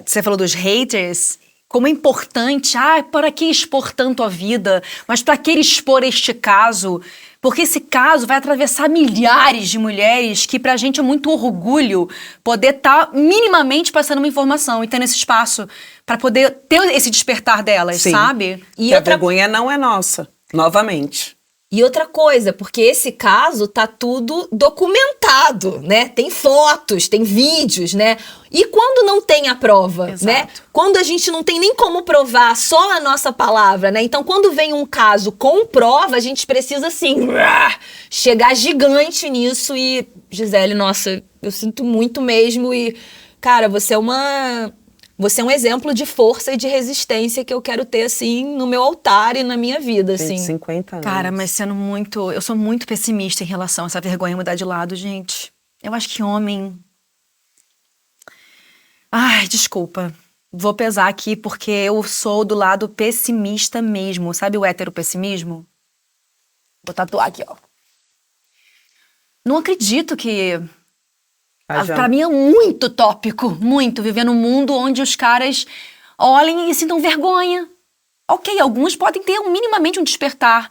Speaker 3: você falou dos haters, como é importante, para que expor tanto a vida? Mas para que expor este caso? Porque esse caso vai atravessar milhares de mulheres que pra gente é muito orgulho poder estar minimamente passando uma informação e tendo esse espaço para poder ter esse despertar delas,
Speaker 1: Sim.
Speaker 3: sabe?
Speaker 1: E a vergonha não é nossa, novamente.
Speaker 2: E outra coisa, porque esse caso tá tudo documentado, né? Tem fotos, tem vídeos, né? E quando não tem a prova,
Speaker 3: Exato.
Speaker 2: né? Quando a gente não tem nem como provar, só a nossa palavra, né? Então, quando vem um caso com prova, a gente precisa, assim, chegar gigante nisso. E, Gisele, nossa, eu sinto muito mesmo. E, cara, você é um exemplo de força e de resistência que eu quero ter, assim, no meu altar e na minha vida,
Speaker 1: Tem
Speaker 2: assim.
Speaker 1: 50 anos.
Speaker 3: Cara, mas eu sou muito pessimista em relação a essa vergonha mudar de lado, gente. Eu acho que homem... Ai, desculpa. Vou pesar aqui porque eu sou do lado pessimista mesmo. Sabe o heteropessimismo? Vou tatuar aqui, ó. Não acredito que... Pra mim é muito tópico, muito. Viver num mundo onde os caras olhem e sintam vergonha. Ok, alguns podem ter minimamente um despertar.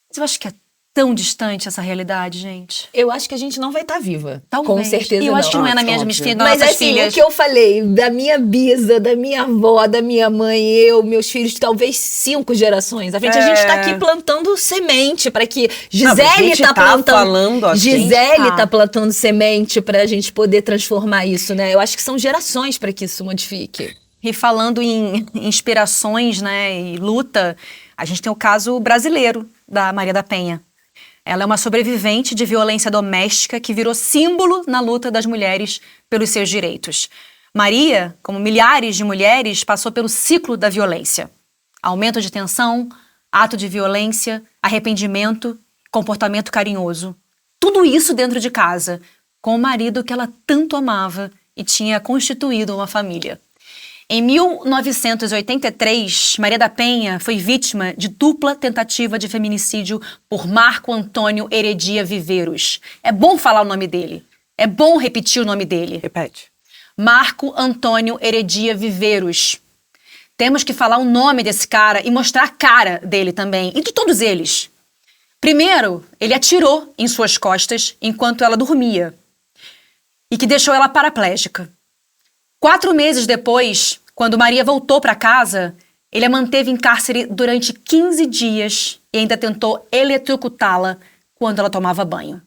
Speaker 3: Mas eu acho que é tão distante essa realidade, gente.
Speaker 2: Eu acho que a gente não vai estar viva.
Speaker 3: Talvez.
Speaker 2: Com certeza
Speaker 3: E eu
Speaker 2: não.
Speaker 3: acho que não é na minha
Speaker 1: Óbvio.
Speaker 3: filhas,
Speaker 2: Mas
Speaker 3: nossas
Speaker 2: assim,
Speaker 3: filhas.
Speaker 2: o que eu falei, da minha bisa, da minha avó, da minha mãe, eu, meus filhos, talvez 5 gerações. A gente tá aqui plantando semente para que Gisele
Speaker 1: gente
Speaker 2: tá plantando.
Speaker 1: falando aqui.
Speaker 2: Gisele tá plantando semente pra gente poder transformar isso, né? Eu acho que são gerações para que isso modifique.
Speaker 3: E falando em inspirações, né, e luta, a gente tem o caso brasileiro da Maria da Penha. Ela é uma sobrevivente de violência doméstica que virou símbolo na luta das mulheres pelos seus direitos. Maria, como milhares de mulheres, passou pelo ciclo da violência. Aumento de tensão, ato de violência, arrependimento, comportamento carinhoso. Tudo isso dentro de casa, com o marido que ela tanto amava e tinha constituído uma família. Em 1983, Maria da Penha foi vítima de dupla tentativa de feminicídio por Marco Antônio Heredia Viveiros. É bom falar o nome dele. É bom repetir o nome dele.
Speaker 1: Repete.
Speaker 3: Marco Antônio Heredia Viveiros. Temos que falar o nome desse cara e mostrar a cara dele também, e de todos eles. Primeiro, ele atirou em suas costas enquanto ela dormia e que deixou ela paraplégica. 4 meses depois, quando Maria voltou para casa, ele a manteve em cárcere durante 15 dias e ainda tentou eletrocutá-la quando ela tomava banho.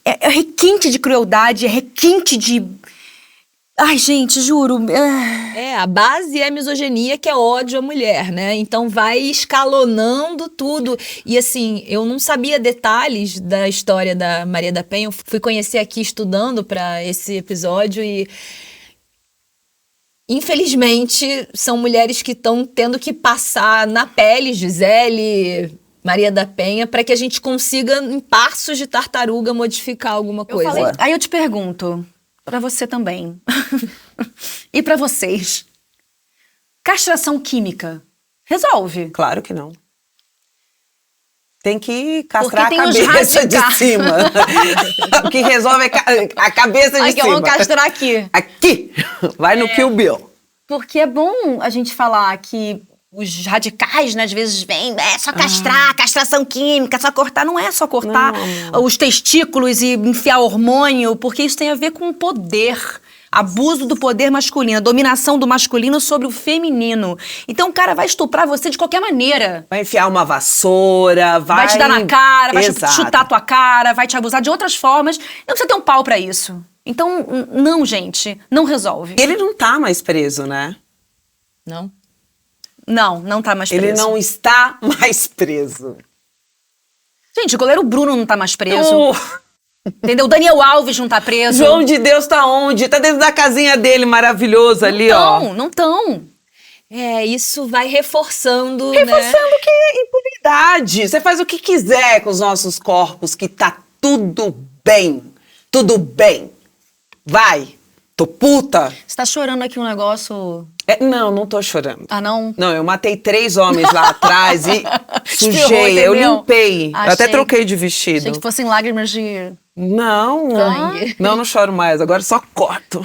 Speaker 3: É requinte de crueldade, é requinte de... Ai, gente, juro.
Speaker 2: A base é a misoginia, que é ódio à mulher, né? Então vai escalonando tudo. E assim, eu não sabia detalhes da história da Maria da Penha. Eu fui conhecer aqui estudando para esse episódio e... Infelizmente, são mulheres que estão tendo que passar na pele, Gisele, Maria da Penha, para que a gente consiga, em passos de tartaruga, modificar alguma coisa.
Speaker 3: Aí eu te pergunto... Pra você também. E pra vocês. Castração química resolve?
Speaker 1: Claro que não. Tem que castrar
Speaker 3: Porque
Speaker 1: a
Speaker 3: tem os
Speaker 1: cabeça de
Speaker 3: radicais.
Speaker 1: cima. O que resolve é a cabeça de
Speaker 3: Aqui,
Speaker 1: cima.
Speaker 3: vamos castrar aqui.
Speaker 1: Aqui! Vai no Kill Bill.
Speaker 3: Porque é bom a gente falar que os radicais, né, às vezes vêm, é só castrar, castração química, só cortar. Não é só cortar os testículos e enfiar hormônio, porque isso tem a ver com poder. Abuso do poder masculino, a dominação do masculino sobre o feminino. Então o cara vai estuprar você de qualquer maneira.
Speaker 1: Vai enfiar uma vassoura, vai
Speaker 3: Vai te dar na cara, vai
Speaker 1: Exato.
Speaker 3: chutar a tua cara, vai te abusar de outras formas. Não precisa ter um pau pra isso. Então, não, gente, não resolve.
Speaker 1: Ele não tá mais preso, né?
Speaker 2: Não?
Speaker 3: Não tá mais preso.
Speaker 1: Ele não está mais preso.
Speaker 3: Gente, o goleiro Bruno não tá mais preso.
Speaker 1: O
Speaker 3: Entendeu? O Daniel Alves não tá preso.
Speaker 1: João de Deus tá onde? Tá dentro da casinha dele, maravilhoso ali, ó.
Speaker 3: Não tão.
Speaker 2: É, isso vai reforçando,
Speaker 1: Reforçando que é impunidade. Você faz o que quiser com os nossos corpos, que tá tudo bem. Tudo bem. Vai. Tô puta.
Speaker 3: Você tá chorando aqui um negócio...
Speaker 1: Não tô chorando.
Speaker 3: Ah, não?
Speaker 1: Não, eu matei 3 homens lá atrás e sujei, eu
Speaker 3: entendeu?
Speaker 1: limpei. Eu até
Speaker 3: Achei-
Speaker 1: troquei de vestido.
Speaker 3: Achei que fossem lágrimas de...
Speaker 1: Não,
Speaker 2: Sangue.
Speaker 1: não choro mais, agora só corto.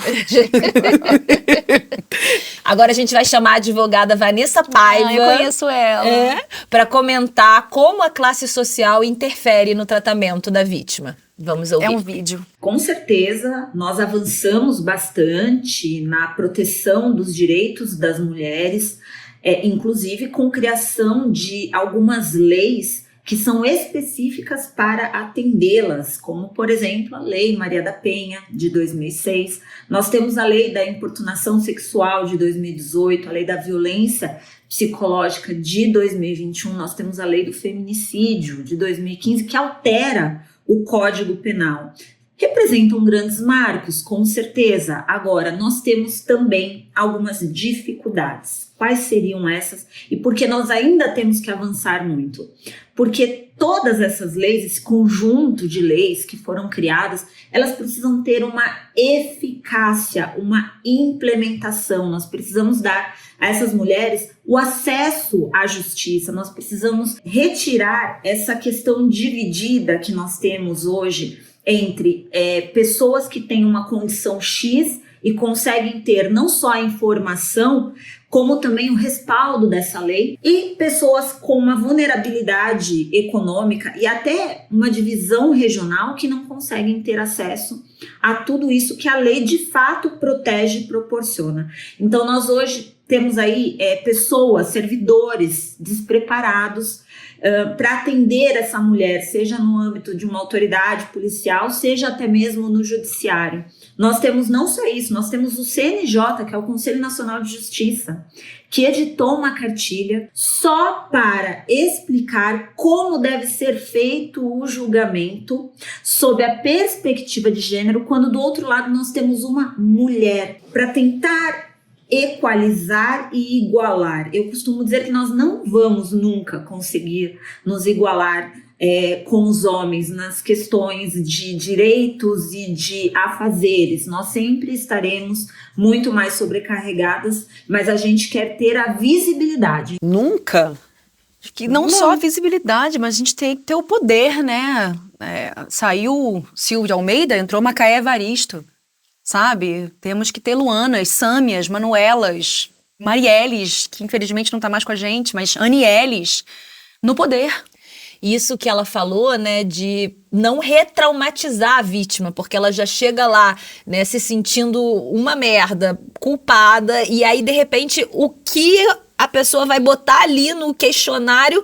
Speaker 2: Agora a gente vai chamar a advogada Vanessa Paiva.
Speaker 3: Ah, eu conheço ela.
Speaker 2: Para comentar como a classe social interfere no tratamento da vítima. Vamos ouvir.
Speaker 3: É um vídeo.
Speaker 7: Com certeza, nós avançamos bastante na proteção dos direitos das mulheres, inclusive com criação de algumas leis que são específicas para atendê-las, como, por exemplo, a Lei Maria da Penha, de 2006. Nós temos a Lei da Importunação Sexual, de 2018, a Lei da Violência Psicológica, de 2021. Nós temos a Lei do Feminicídio, de 2015, que altera o Código Penal. Representam grandes marcos, com certeza. Agora, nós temos também algumas dificuldades. Quais seriam essas? E por que nós ainda temos que avançar muito? Porque todas essas leis, esse conjunto de leis que foram criadas, elas precisam ter uma eficácia, uma implementação. Nós precisamos dar a essas mulheres o acesso à justiça. Nós precisamos retirar essa questão dividida que nós temos hoje entre pessoas que têm uma condição X e conseguem ter não só a informação, como também o respaldo dessa lei, e pessoas com uma vulnerabilidade econômica e até uma divisão regional que não conseguem ter acesso a tudo isso que a lei de fato protege e proporciona. Então nós hoje temos aí pessoas, servidores despreparados para atender essa mulher, seja no âmbito de uma autoridade policial, seja até mesmo no judiciário. Nós temos não só isso, nós temos o CNJ, que é o Conselho Nacional de Justiça, que editou uma cartilha só para explicar como deve ser feito o julgamento sob a perspectiva de gênero, quando do outro lado nós temos uma mulher, para tentar equalizar e igualar. Eu costumo dizer que nós não vamos nunca conseguir nos igualar com os homens nas questões de direitos e de afazeres. Nós sempre estaremos muito mais sobrecarregadas, mas a gente quer ter a visibilidade.
Speaker 1: Nunca?
Speaker 3: Que não só a visibilidade, mas a gente tem que ter o poder, né? Saiu Silvio de Almeida, entrou Macaé Evaristo, sabe? Temos que ter Luanas, Sâmias, Manuelas, Marielles, que infelizmente não tá mais com a gente, mas Anielles, no poder.
Speaker 2: Isso que ela falou, né, de não retraumatizar a vítima, porque ela já chega lá, né, se sentindo uma merda, culpada, e aí, de repente, o que a pessoa vai botar ali no questionário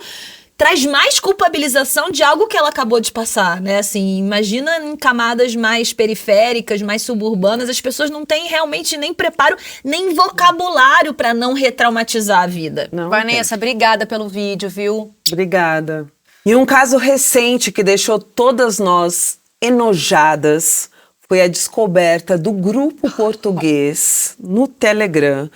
Speaker 2: traz mais culpabilização de algo que ela acabou de passar, né? Assim, imagina em camadas mais periféricas, mais suburbanas, as pessoas não têm realmente nem preparo, nem vocabulário para não retraumatizar a vida.
Speaker 1: Não,
Speaker 3: Vanessa, obrigada pelo vídeo, viu?
Speaker 1: Obrigada. E um caso recente que deixou todas nós enojadas foi a descoberta do grupo português no Telegram,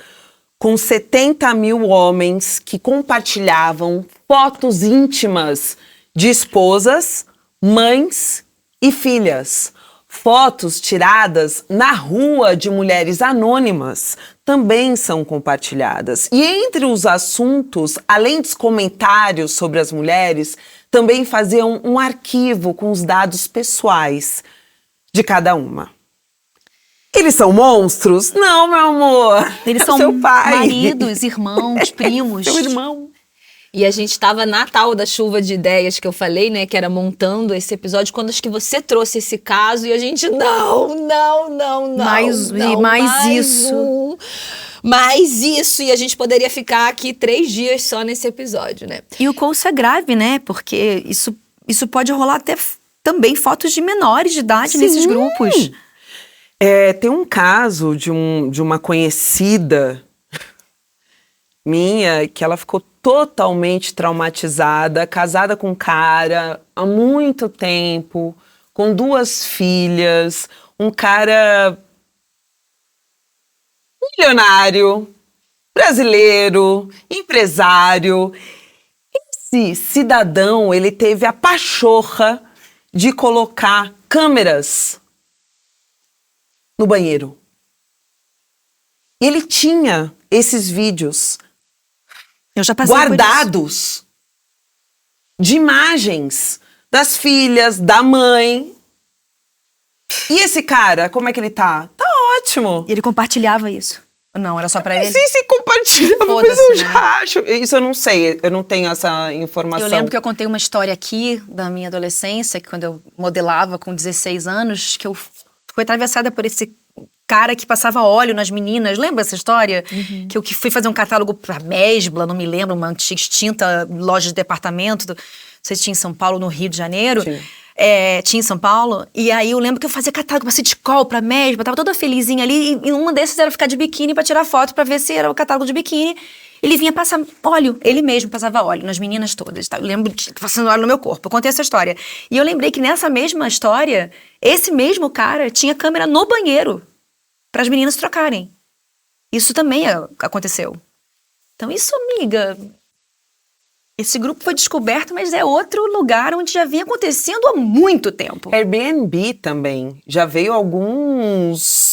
Speaker 1: com 70 mil homens que compartilhavam fotos íntimas de esposas, mães e filhas. Fotos tiradas na rua de mulheres anônimas também são compartilhadas. E entre os assuntos, além dos comentários sobre as mulheres, também fazer um arquivo com os dados pessoais de cada uma. Eles são monstros? Não, meu amor.
Speaker 3: Eles
Speaker 1: É
Speaker 3: são
Speaker 1: seu pai.
Speaker 3: maridos, irmãos, primos.
Speaker 1: Seu irmão.
Speaker 2: E a gente tava na tal da chuva de ideias que eu falei, né? Que era montando esse episódio, quando acho que você trouxe esse caso e a gente, não.
Speaker 3: Mais isso.
Speaker 2: Mais isso. E a gente poderia ficar aqui 3 dias só nesse episódio, né?
Speaker 3: E o quão isso é grave, né? Porque isso pode rolar até também fotos de menores de idade nesses grupos.
Speaker 1: Tem um caso de uma conhecida minha que ela ficou totalmente traumatizada, casada com um cara há muito tempo, com 2 filhas, um cara milionário, brasileiro, empresário. Esse cidadão, ele teve a pachorra de colocar câmeras no banheiro. E ele tinha esses vídeos
Speaker 3: Eu já passei
Speaker 1: guardados de imagens das filhas, da mãe. E esse cara, como é que ele tá? Tá ótimo.
Speaker 3: E ele compartilhava isso. Não, era só pra ele?
Speaker 1: Sim, se compartilhava, mas
Speaker 3: Foda-se,
Speaker 1: eu
Speaker 3: né?
Speaker 1: já acho. Isso eu não sei, eu não tenho essa informação.
Speaker 3: Eu lembro que eu contei uma história aqui da minha adolescência, que quando eu modelava com 16 anos, que eu fui atravessada por esse cara que passava óleo nas meninas. Lembra essa história? Que eu fui fazer um catálogo pra Mesbla, não me lembro, uma antiga extinta loja de departamento. Não sei se tinha em São Paulo, no Rio de Janeiro. Tinha em São Paulo. E aí eu lembro que eu fazia catálogo pra City Call, pra Mesbla, tava toda felizinha ali. E uma desses era ficar de biquíni pra tirar foto, pra ver se era o catálogo de biquíni. Ele vinha passar óleo, ele mesmo passava óleo nas meninas todas. Tá? Eu lembro de passando óleo no meu corpo. Eu contei essa história. E eu lembrei que nessa mesma história, esse mesmo cara tinha câmera no banheiro para as meninas trocarem. Isso também aconteceu. Então isso, amiga, esse grupo foi descoberto, mas é outro lugar onde já vinha acontecendo há muito tempo.
Speaker 1: Airbnb também. Já veio alguns...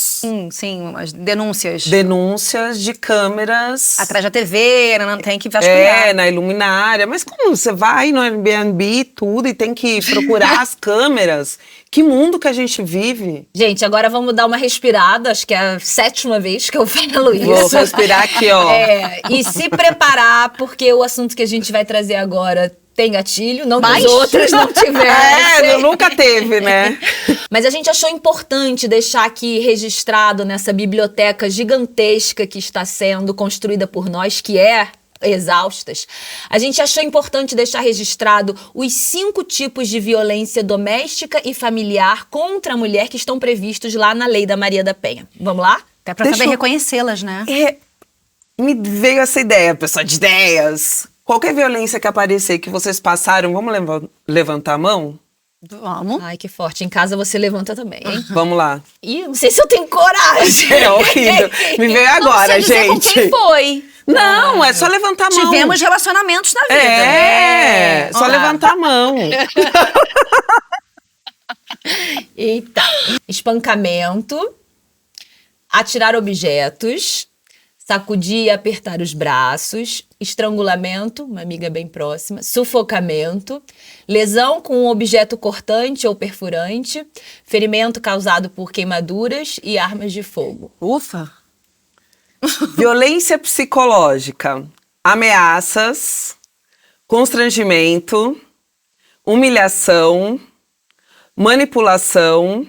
Speaker 3: Sim, umas denúncias.
Speaker 1: Denúncias de câmeras...
Speaker 3: Atrás da TV, não tem que vasculhar.
Speaker 1: na iluminária. Mas como você vai no Airbnb tudo e tem que procurar as câmeras? Que mundo que a gente vive?
Speaker 2: Gente, agora vamos dar uma respirada. Acho que é a 7ª vez que eu falo isso.
Speaker 1: Vou respirar aqui, ó.
Speaker 2: E se preparar, porque o assunto que a gente vai trazer agora tem gatilho, não que
Speaker 3: Mas?
Speaker 2: os outros não tiveram.
Speaker 1: Nunca teve, né?
Speaker 2: Mas a gente achou importante deixar aqui registrado nessa biblioteca gigantesca que está sendo construída por nós, que é Exaustas. A gente achou importante deixar registrado os 5 tipos de violência doméstica e familiar contra a mulher que estão previstos lá na Lei da Maria da Penha. Vamos lá?
Speaker 3: Até pra saber reconhecê-las, né?
Speaker 1: Me veio essa ideia, pessoal, de ideias. Qualquer violência que aparecer, que vocês passaram, vamos levantar a mão?
Speaker 3: Vamos.
Speaker 2: Ai, que forte. Em casa você levanta também, hein?
Speaker 1: Vamos lá.
Speaker 2: Ih, não sei se eu tenho coragem.
Speaker 1: É horrível. Me veio agora,
Speaker 3: Não precisa dizer
Speaker 1: gente.
Speaker 3: com quem foi.
Speaker 1: Não, é só levantar a mão.
Speaker 3: Tivemos relacionamentos na vida.
Speaker 1: Só levantar a mão.
Speaker 2: Eita. Espancamento, atirar objetos, sacudir e apertar os braços, estrangulamento, uma amiga bem próxima, sufocamento, lesão com um objeto cortante ou perfurante, ferimento causado por queimaduras e armas de fogo.
Speaker 3: Ufa.
Speaker 1: Violência psicológica, ameaças, constrangimento, humilhação, manipulação,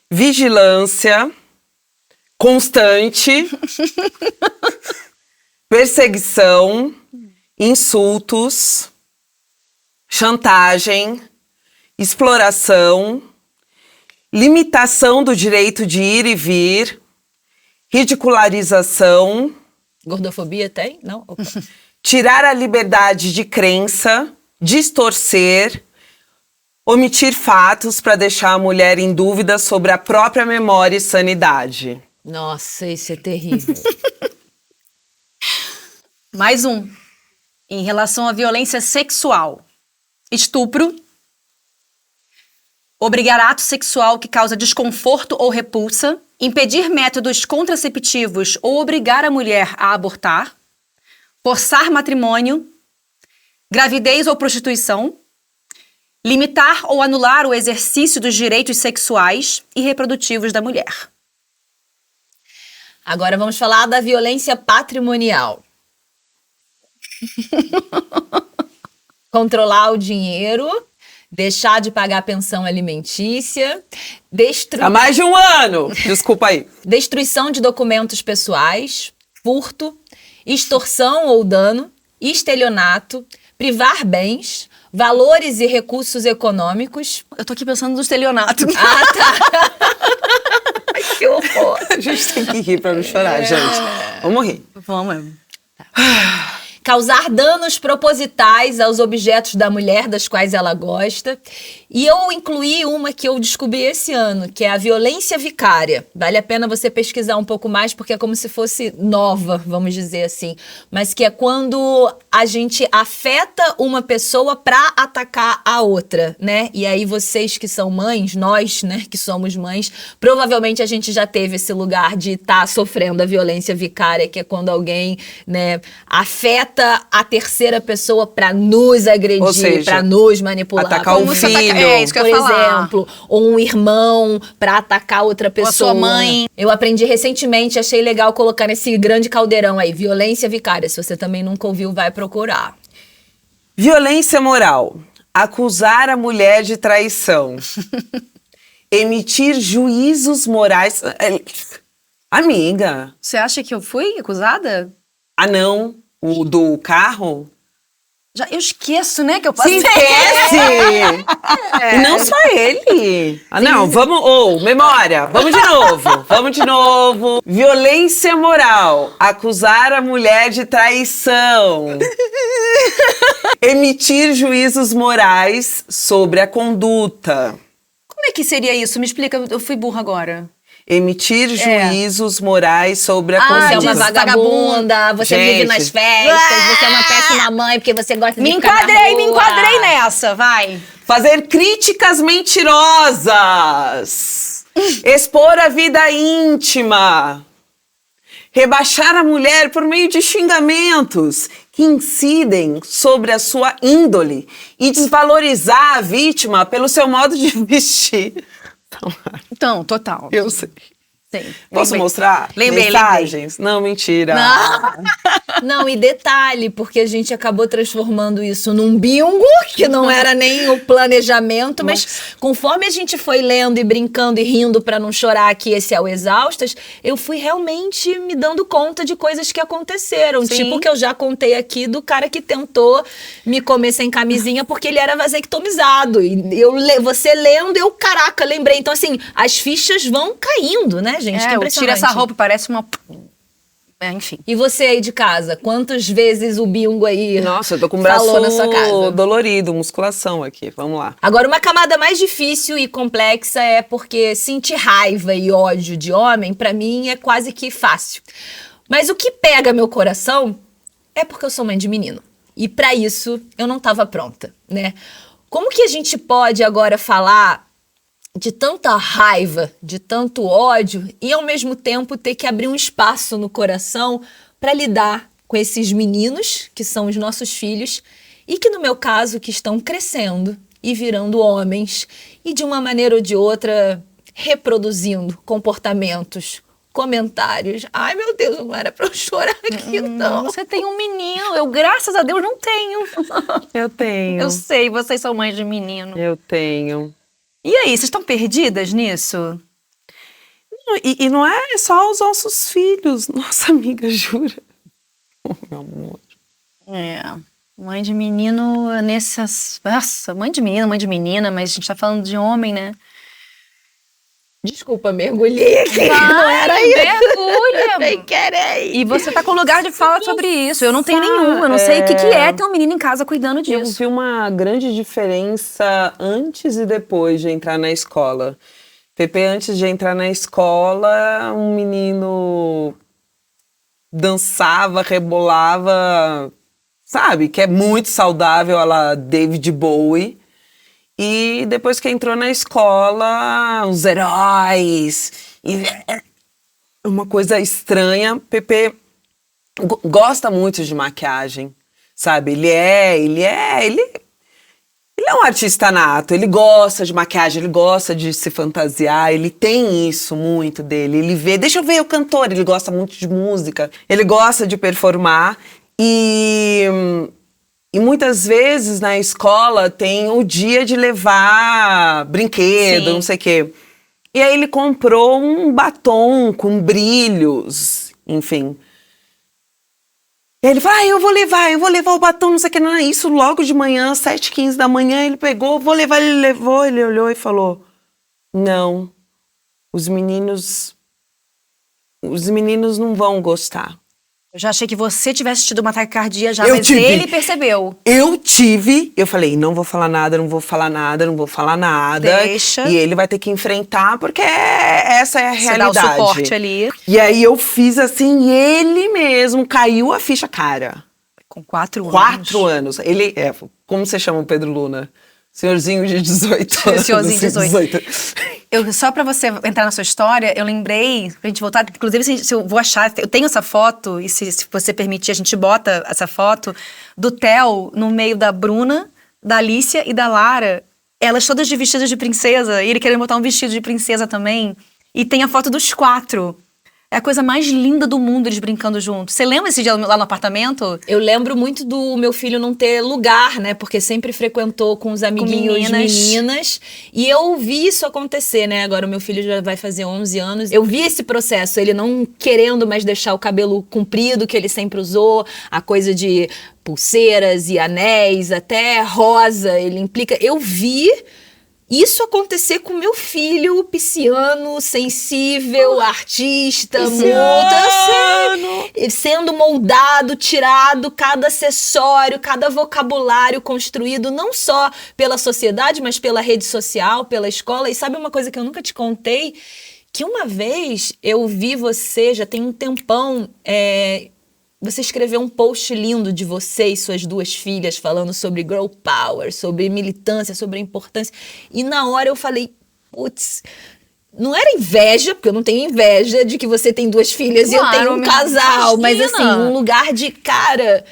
Speaker 1: vigilância constante, perseguição, insultos, chantagem, exploração, limitação do direito de ir e vir, ridicularização,
Speaker 2: Gordofobia tem? Não? Opa.
Speaker 1: tirar a liberdade de crença, distorcer, omitir fatos para deixar a mulher em dúvida sobre a própria memória e sanidade.
Speaker 2: Nossa, isso é terrível.
Speaker 3: Mais um. Em relação à violência sexual. Estupro. Obrigar ato sexual que causa desconforto ou repulsa. Impedir métodos contraceptivos ou obrigar a mulher a abortar. Forçar matrimônio. Gravidez ou prostituição. Limitar ou anular o exercício dos direitos sexuais e reprodutivos da mulher.
Speaker 2: Agora vamos falar da violência patrimonial. Controlar o dinheiro, deixar de pagar pensão alimentícia,
Speaker 1: Há mais de um ano! Desculpa aí.
Speaker 2: destruição de documentos pessoais, furto, extorsão ou dano, estelionato, privar bens, valores e recursos econômicos.
Speaker 3: Eu tô aqui pensando no estelionato.
Speaker 2: Ah, tá. Que horror.
Speaker 1: A gente tem que rir pra não chorar, gente. Vamos rir.
Speaker 3: Vamos mesmo.
Speaker 2: Causar danos propositais aos objetos da mulher das quais ela gosta. E eu incluí uma que eu descobri esse ano, que é a violência vicária. Vale a pena você pesquisar um pouco mais, porque é como se fosse nova, vamos dizer assim. Mas que é quando a gente afeta uma pessoa pra atacar a outra, né? E aí vocês que são mães, nós, né, que somos mães, provavelmente a gente já teve esse lugar de estar sofrendo a violência vicária, que é quando alguém, né, afeta a terceira pessoa pra nos
Speaker 1: Ou
Speaker 2: agredir,
Speaker 1: seja,
Speaker 2: pra nos manipular.
Speaker 1: atacar
Speaker 2: Como
Speaker 1: o
Speaker 2: se
Speaker 1: filho.
Speaker 3: É isso que eu
Speaker 2: por
Speaker 3: ia falar.
Speaker 2: exemplo, ou um irmão pra atacar outra pessoa.
Speaker 3: a sua mãe.
Speaker 2: Eu aprendi recentemente, achei legal colocar nesse grande caldeirão aí, violência vicária. Se você também nunca ouviu, vai procurar.
Speaker 1: Violência moral. Acusar a mulher de traição. Emitir juízos morais. Amiga.
Speaker 3: Você acha que eu fui acusada?
Speaker 1: Ah, não. O do carro?
Speaker 3: Eu esqueço, né, que eu
Speaker 1: Se
Speaker 3: passei.
Speaker 1: esquece! E não só ele. Ah, não, vamos... memória, vamos de novo. Vamos de novo. Violência moral. Acusar a mulher de traição. Emitir juízos morais sobre a conduta.
Speaker 3: Como é que seria isso? Me explica, eu fui burra agora.
Speaker 1: Emitir juízos morais sobre a
Speaker 2: Você é
Speaker 1: conduta.
Speaker 2: uma vagabunda, você vive
Speaker 1: Gente.
Speaker 2: nas festas, você é uma péssima mãe porque você gosta de
Speaker 3: Me
Speaker 2: ficar na
Speaker 3: enquadrei,
Speaker 2: rua.
Speaker 3: me enquadrei nessa, vai.
Speaker 1: Fazer críticas mentirosas. Expor a vida íntima. Rebaixar a mulher por meio de xingamentos que incidem sobre a sua índole e desvalorizar a vítima pelo seu modo de vestir.
Speaker 3: Então, total.
Speaker 1: Eu sei.
Speaker 3: Sim.
Speaker 1: Posso
Speaker 3: Lembrei.
Speaker 1: mostrar
Speaker 3: Lembrei.
Speaker 1: mensagens? Não, mentira.
Speaker 2: Não, e detalhe, porque a gente acabou transformando isso num bingo, que não era nem o planejamento, mas conforme a gente foi lendo e brincando e rindo pra não chorar aqui, esse é o Exaustas, eu fui realmente me dando conta de coisas que aconteceram.
Speaker 3: Sim.
Speaker 2: Tipo o que eu já contei aqui do cara que tentou me comer sem camisinha porque ele era vasectomizado. E você lendo, caraca, lembrei. Então, assim, as fichas vão caindo, né, gente? Que
Speaker 3: Eu
Speaker 2: impressionante.
Speaker 3: tiro essa roupa, parece uma... enfim.
Speaker 2: E você aí de casa, quantas vezes o bingo aí
Speaker 1: Nossa, eu tô com o braço
Speaker 2: falou na sua casa?
Speaker 1: dolorido, musculação aqui. Vamos lá.
Speaker 2: Agora, uma camada mais difícil e complexa é porque sentir raiva e ódio de homem, pra mim, é quase que fácil. Mas o que pega meu coração é porque eu sou mãe de menino. E pra isso, eu não tava pronta, né? Como que a gente pode agora falar de tanta raiva, de tanto ódio e ao mesmo tempo ter que abrir um espaço no coração para lidar com esses meninos que são os nossos filhos e que no meu caso que estão crescendo e virando homens e de uma maneira ou de outra reproduzindo comportamentos, comentários. Ai, meu Deus, não era pra eu chorar aqui, não.
Speaker 3: Você tem um menino, eu graças a Deus não tenho.
Speaker 1: Eu tenho.
Speaker 3: Eu sei, vocês são mães de menino.
Speaker 1: Eu tenho.
Speaker 3: E aí, vocês estão perdidas nisso?
Speaker 1: E não é só os nossos filhos. Nossa amiga, jura? Oh, meu amor.
Speaker 3: Mãe de menino nessas... Nossa, mãe de menina, mas a gente tá falando de homem, né?
Speaker 2: Desculpa, mergulhei aqui. Não era isso.
Speaker 3: Mergulha!
Speaker 2: Nem querei.
Speaker 3: E você tá com lugar de fala sobre isso. Eu não tenho nenhum. Eu não sei o que é ter um menino em casa cuidando
Speaker 1: Eu
Speaker 3: disso.
Speaker 1: vi uma grande diferença antes e depois de entrar na escola. Pepe, antes de entrar na escola, um menino dançava, rebolava, sabe? Que é muito saudável, a la David Bowie. E depois que entrou na escola, os heróis, e uma coisa estranha. Pepe gosta muito de maquiagem, sabe? Ele Ele é um artista nato, ele gosta de maquiagem, ele gosta de se fantasiar, ele tem isso muito dele. Ele vê, deixa eu ver o cantor, ele gosta muito de música, ele gosta de performar. E muitas vezes na escola tem o dia de levar brinquedo,
Speaker 3: Sim.
Speaker 1: não sei o quê. E aí ele comprou um batom com brilhos, enfim. E aí ele falou, eu vou levar o batom, não sei o que, não. Isso logo de manhã, 7h15 da manhã, ele pegou, vou levar, ele levou, ele olhou e falou, não, os meninos não vão gostar.
Speaker 3: Eu já achei que você tivesse tido uma taquicardia já,
Speaker 1: Eu
Speaker 3: mas
Speaker 1: tive.
Speaker 3: ele percebeu.
Speaker 1: Eu falei, não vou falar nada.
Speaker 3: Deixa.
Speaker 1: E ele vai ter que enfrentar, porque essa é a
Speaker 3: Você
Speaker 1: realidade.
Speaker 3: dá o suporte ali.
Speaker 1: E aí eu fiz assim, e ele mesmo caiu a ficha, cara.
Speaker 3: Com 4 anos.
Speaker 1: 4 anos. Ele é, como você chama o Pedro Luna? Senhorzinho de 18 anos.
Speaker 3: Senhorzinho de 18. Só pra você entrar na sua história, eu lembrei, pra gente voltar, inclusive se eu vou achar, eu tenho essa foto, e se você permitir, a gente bota essa foto do Theo no meio da Bruna, da Alicia e da Lara, elas todas de vestidas de princesa, e ele querendo botar um vestido de princesa também, e tem a foto dos 4. É a coisa mais linda do mundo, eles brincando juntos. Você lembra esse dia lá no apartamento?
Speaker 2: Eu lembro muito do meu filho não ter lugar, né? Porque sempre frequentou com os amiguinhos meninas. E eu vi isso acontecer, né? Agora o meu filho já vai fazer 11 anos. Eu vi esse processo, ele não querendo mais deixar o cabelo comprido, que ele sempre usou. A coisa de pulseiras e anéis, até rosa, ele implica... Eu vi... isso acontecer com meu filho, pisciano, sensível, artista, sendo moldado, tirado, cada acessório, cada vocabulário construído, não só pela sociedade, mas pela rede social, pela escola. E sabe uma coisa que eu nunca te contei? Que uma vez eu vi você, já tem um tempão, você escreveu um post lindo de você e suas 2 filhas falando sobre girl power, sobre militância, sobre a importância. E na hora eu falei, putz, não era inveja, porque eu não tenho inveja de que você tem 2 filhas
Speaker 3: Claro,
Speaker 2: e eu tenho um casal.
Speaker 3: imagina.
Speaker 2: Mas assim, um lugar de, cara,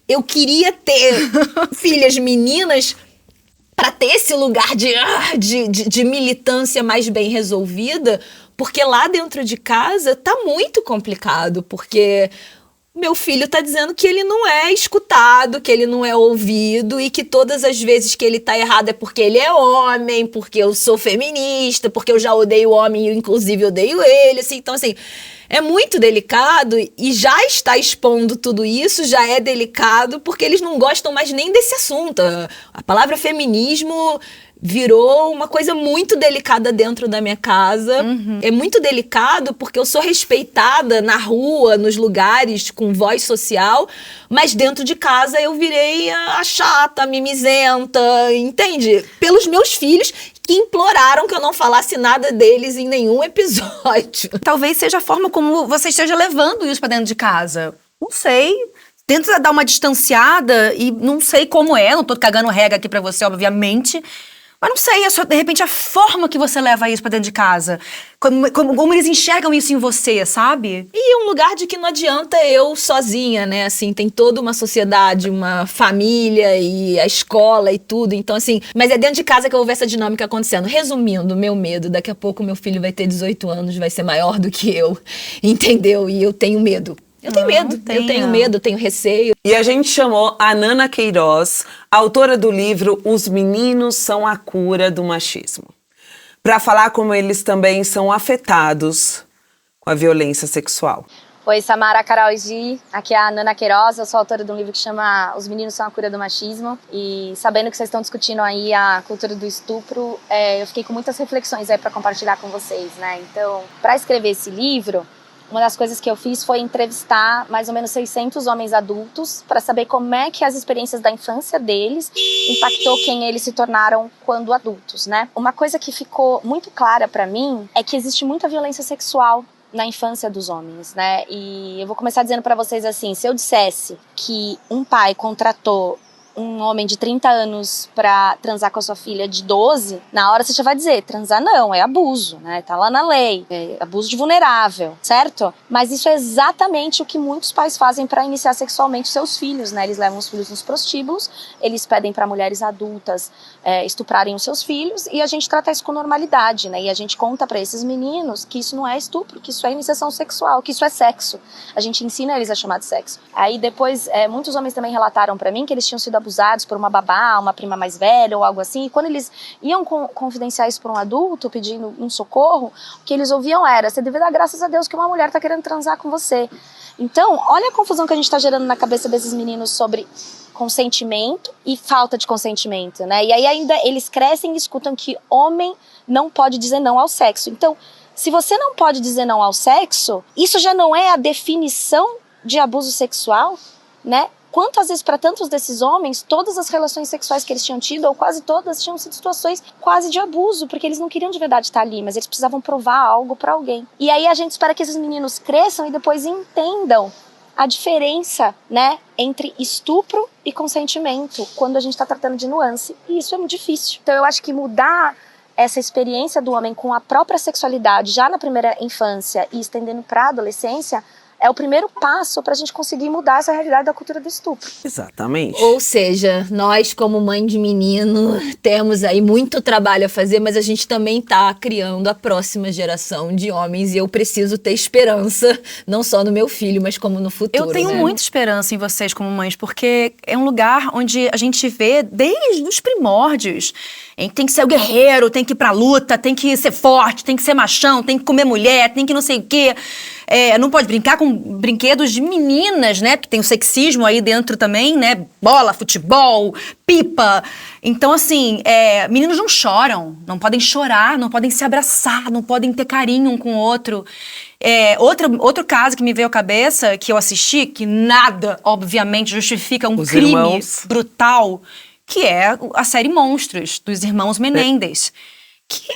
Speaker 2: eu queria ter filhas meninas para ter esse lugar de militância mais bem resolvida, porque lá dentro de casa tá muito complicado, porque... meu filho tá dizendo que ele não é escutado, que ele não é ouvido e que todas as vezes que ele tá errado é porque ele é homem, porque eu sou feminista, porque eu já odeio homem e inclusive odeio ele, assim. Então, assim, é muito delicado e já está expondo tudo isso, já é delicado porque eles não gostam mais nem desse assunto. A palavra feminismo... virou uma coisa muito delicada dentro da minha casa. É muito delicado porque eu sou respeitada na rua, nos lugares, com voz social, mas dentro de casa eu virei a chata, a mimizenta, entende? Pelos meus filhos, que imploraram que eu não falasse nada deles em nenhum episódio.
Speaker 3: Talvez seja a forma como você esteja levando isso pra dentro de casa. Não sei. Tenta dar uma distanciada e não sei como não tô cagando regra aqui pra você, obviamente. Mas não sei, é só, de repente, a forma que você leva isso pra dentro de casa. Como eles enxergam isso em você, sabe?
Speaker 2: E é um lugar de que não adianta eu sozinha, né? Assim, tem toda uma sociedade, uma família e a escola e tudo. Então, assim, mas é dentro de casa que eu vou ver essa dinâmica acontecendo. Resumindo, meu medo, daqui a pouco meu filho vai ter 18 anos, vai ser maior do que eu, entendeu? E eu tenho medo. Eu tenho medo, eu tenho receio.
Speaker 1: E a gente chamou a Nana Queiroz, autora do livro Os Meninos São a Cura do Machismo, para falar como eles também são afetados com a violência sexual.
Speaker 8: Oi, Samara, Carol e Gi, aqui é a Nana Queiroz, eu sou autora de um livro que chama Os Meninos São a Cura do Machismo, e sabendo que vocês estão discutindo aí a cultura do estupro, eu fiquei com muitas reflexões aí para compartilhar com vocês, né? Então, para escrever esse livro, uma das coisas que eu fiz foi entrevistar mais ou menos 600 homens adultos para saber como é que as experiências da infância deles impactou quem eles se tornaram quando adultos, né? Uma coisa que ficou muito clara para mim é que existe muita violência sexual na infância dos homens, né? E eu vou começar dizendo para vocês assim, se eu dissesse que um pai contratou um homem de 30 anos pra transar com a sua filha de 12, na hora você já vai dizer, transar não, é abuso, né? Tá lá na lei, é abuso de vulnerável, certo? Mas isso é exatamente o que muitos pais fazem pra iniciar sexualmente seus filhos, né? Eles levam os filhos nos prostíbulos, eles pedem pra mulheres adultas estuprarem os seus filhos e a gente trata isso com normalidade, né? E a gente conta pra esses meninos que isso não é estupro, que isso é iniciação sexual, que isso é sexo. A gente ensina eles a chamar de sexo. Aí depois, muitos homens também relataram pra mim que eles tinham sido abusados por uma babá, uma prima mais velha ou algo assim, e quando eles iam confidenciar isso para um adulto, pedindo um socorro, o que eles ouviam era, você deve dar graças a Deus que uma mulher tá querendo transar com você. Então, olha a confusão que a gente tá gerando na cabeça desses meninos sobre consentimento e falta de consentimento, né? E aí ainda eles crescem e escutam que homem não pode dizer não ao sexo. Então, se você não pode dizer não ao sexo, isso já não é a definição de abuso sexual, né? Quantas vezes, para tantos desses homens, todas as relações sexuais que eles tinham tido, ou quase todas, tinham sido situações quase de abuso, porque eles não queriam de verdade estar ali, mas eles precisavam provar algo para alguém. E aí a gente espera que esses meninos cresçam e depois entendam a diferença, né, entre estupro e consentimento, quando a gente está tratando de nuance. E isso é muito difícil. Então eu acho que mudar essa experiência do homem com a própria sexualidade já na primeira infância e estendendo para a adolescência é o primeiro passo para a gente conseguir mudar essa realidade da cultura do estupro.
Speaker 1: Exatamente.
Speaker 2: Ou seja, nós como mãe de menino temos aí muito trabalho a fazer, mas a gente também tá criando a próxima geração de homens e eu preciso ter esperança, não só no meu filho, mas como no futuro.
Speaker 3: Eu tenho
Speaker 2: né?
Speaker 3: muita esperança em vocês como mães, porque é um lugar onde a gente vê desde os primórdios. Tem que ser o guerreiro, tem que ir pra luta, tem que ser forte, tem que ser machão, tem que comer mulher, tem que não sei o quê. Não pode brincar com brinquedos de meninas, né? Porque tem o sexismo aí dentro também, né? Bola, futebol, pipa. Então, assim, meninos não choram, não podem chorar, não podem se abraçar, não podem ter carinho um com o outro. Outro caso que me veio à cabeça, que eu assisti, que nada, obviamente, justifica um crime brutal, que é a série Monstros, dos irmãos Menendez.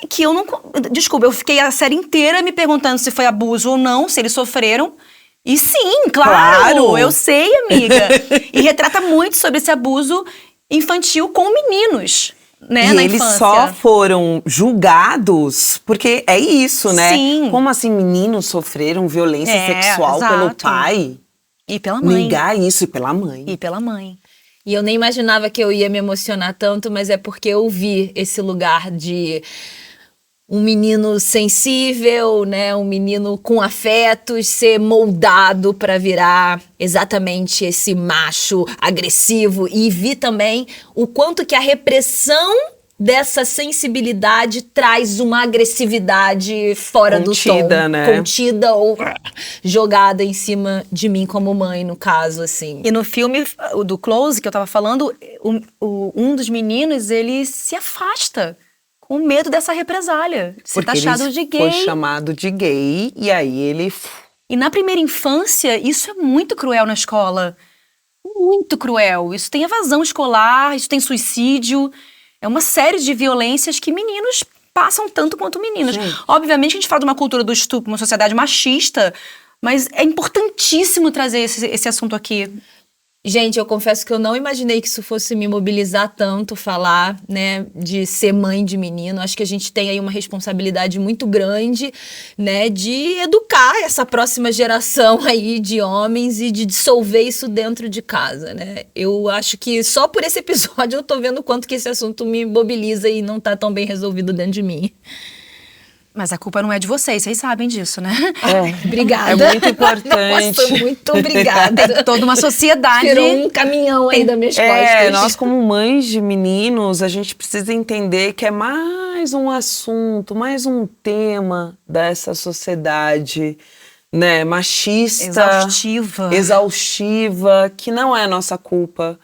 Speaker 3: Que eu não... Desculpa, eu fiquei a série inteira me perguntando se foi abuso ou não, se eles sofreram. E sim, claro. Eu sei, amiga. E retrata muito sobre esse abuso infantil com meninos, né,
Speaker 1: e
Speaker 3: na
Speaker 1: eles
Speaker 3: infância.
Speaker 1: só foram julgados porque é isso, né?
Speaker 3: Sim.
Speaker 1: Como assim meninos sofreram violência sexual pelo
Speaker 3: exato.
Speaker 1: pai?
Speaker 3: E pela mãe.
Speaker 1: Negar isso e pela mãe.
Speaker 3: E pela mãe.
Speaker 2: E eu nem imaginava que eu ia me emocionar tanto, mas é porque eu vi esse lugar de um menino sensível, né, um menino com afetos ser moldado para virar exatamente esse macho agressivo e vi também o quanto que a repressão dessa sensibilidade traz uma agressividade fora
Speaker 1: Contida,
Speaker 2: do tom,
Speaker 1: né?
Speaker 2: contida ou jogada em cima de mim como mãe, no caso, assim.
Speaker 3: E no filme do Close, que eu tava falando, um dos meninos, ele se afasta com medo dessa represália, de ser
Speaker 1: Porque
Speaker 3: taxado
Speaker 1: ele
Speaker 3: de gay.
Speaker 1: foi chamado de gay e aí ele...
Speaker 3: E na primeira infância, isso é muito cruel na escola. Muito cruel. Isso tem evasão escolar, isso tem suicídio. É uma série de violências que meninos passam tanto quanto meninas. Obviamente, a gente fala de uma cultura do estupro, uma sociedade machista, mas é importantíssimo trazer esse assunto aqui.
Speaker 2: Gente, eu confesso que eu não imaginei que isso fosse me mobilizar tanto, falar, né, de ser mãe de menino. Acho que a gente tem aí uma responsabilidade muito grande, né, de educar essa próxima geração aí de homens e de dissolver isso dentro de casa, né. Eu acho que só por esse episódio eu tô vendo o quanto que esse assunto me mobiliza e não tá tão bem resolvido dentro de mim.
Speaker 3: Mas a culpa não é de vocês sabem disso, né?
Speaker 2: Obrigada.
Speaker 1: É muito importante.
Speaker 2: Nossa, muito obrigada.
Speaker 3: Toda uma sociedade...
Speaker 2: Tirou um caminhão aí das minhas costas.
Speaker 1: Nós como mães de meninos, a gente precisa entender que é mais um assunto, mais um tema dessa sociedade, né, machista. Exaustiva, que não é nossa culpa.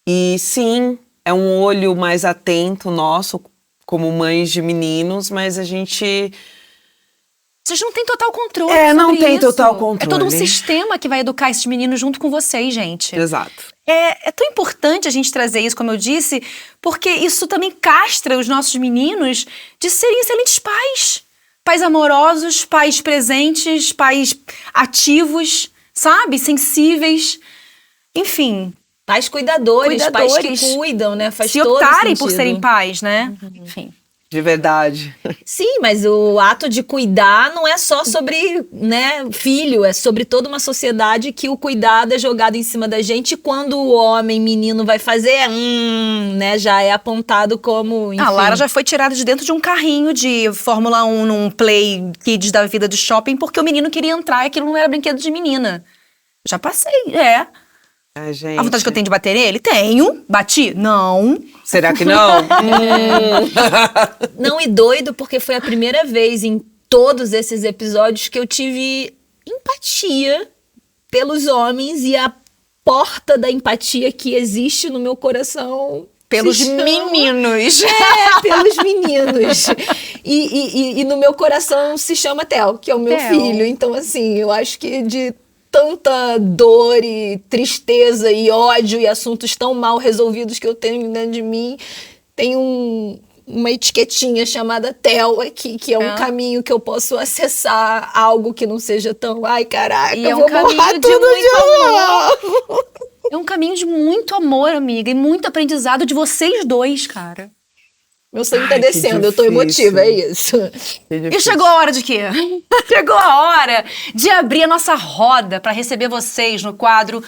Speaker 1: E sim, é um olho mais atento nosso, como mães de meninos, mas a gente...
Speaker 3: Vocês não têm total controle sobre
Speaker 1: não tem
Speaker 3: isso.
Speaker 1: total controle.
Speaker 3: É todo um sistema que vai educar esses meninos junto com vocês, gente.
Speaker 1: Exato.
Speaker 3: É tão importante a gente trazer isso, como eu disse, porque isso também castra os nossos meninos de serem excelentes pais. Pais amorosos, pais presentes, pais ativos, sabe? Sensíveis. Enfim,
Speaker 2: Pais cuidadores, pais que cuidam, né? Faz todo sentido.
Speaker 3: Se optarem por serem pais, né? Enfim.
Speaker 1: De verdade.
Speaker 2: Sim, mas o ato de cuidar não é só sobre, né, filho, é sobre toda uma sociedade que o cuidado é jogado em cima da gente e quando o homem, menino vai fazer, né, já é apontado como, enfim.
Speaker 3: A Lara já foi tirada de dentro de um carrinho de Fórmula 1 num Play Kids da vida do shopping porque o menino queria entrar e aquilo não era brinquedo de menina. Já passei,
Speaker 1: Ai, gente.
Speaker 3: A vontade que eu tenho de bater nele? Tenho. Bati? Não.
Speaker 1: Será que não?
Speaker 2: Não, e doido, porque foi a primeira vez em todos esses episódios que eu tive empatia pelos homens e a porta da empatia que existe no meu coração.
Speaker 3: Pelos meninos.
Speaker 2: Pelos meninos. E no meu coração se chama Theo, que é o meu filho. Então, assim, eu acho que de tanta dor e tristeza e ódio e assuntos tão mal resolvidos que eu tenho dentro de mim, tem uma etiquetinha chamada Theo aqui, que é um caminho que eu posso acessar algo que não seja tão, ai caraca,
Speaker 3: e
Speaker 2: eu vou borrar tudo de novo.
Speaker 3: É um caminho de muito amor, amiga, e muito aprendizado de vocês dois, cara.
Speaker 2: Meu sangue tá descendo, eu tô emotiva, é isso.
Speaker 3: E chegou a hora de quê? Chegou a hora de abrir a nossa roda pra receber vocês no quadro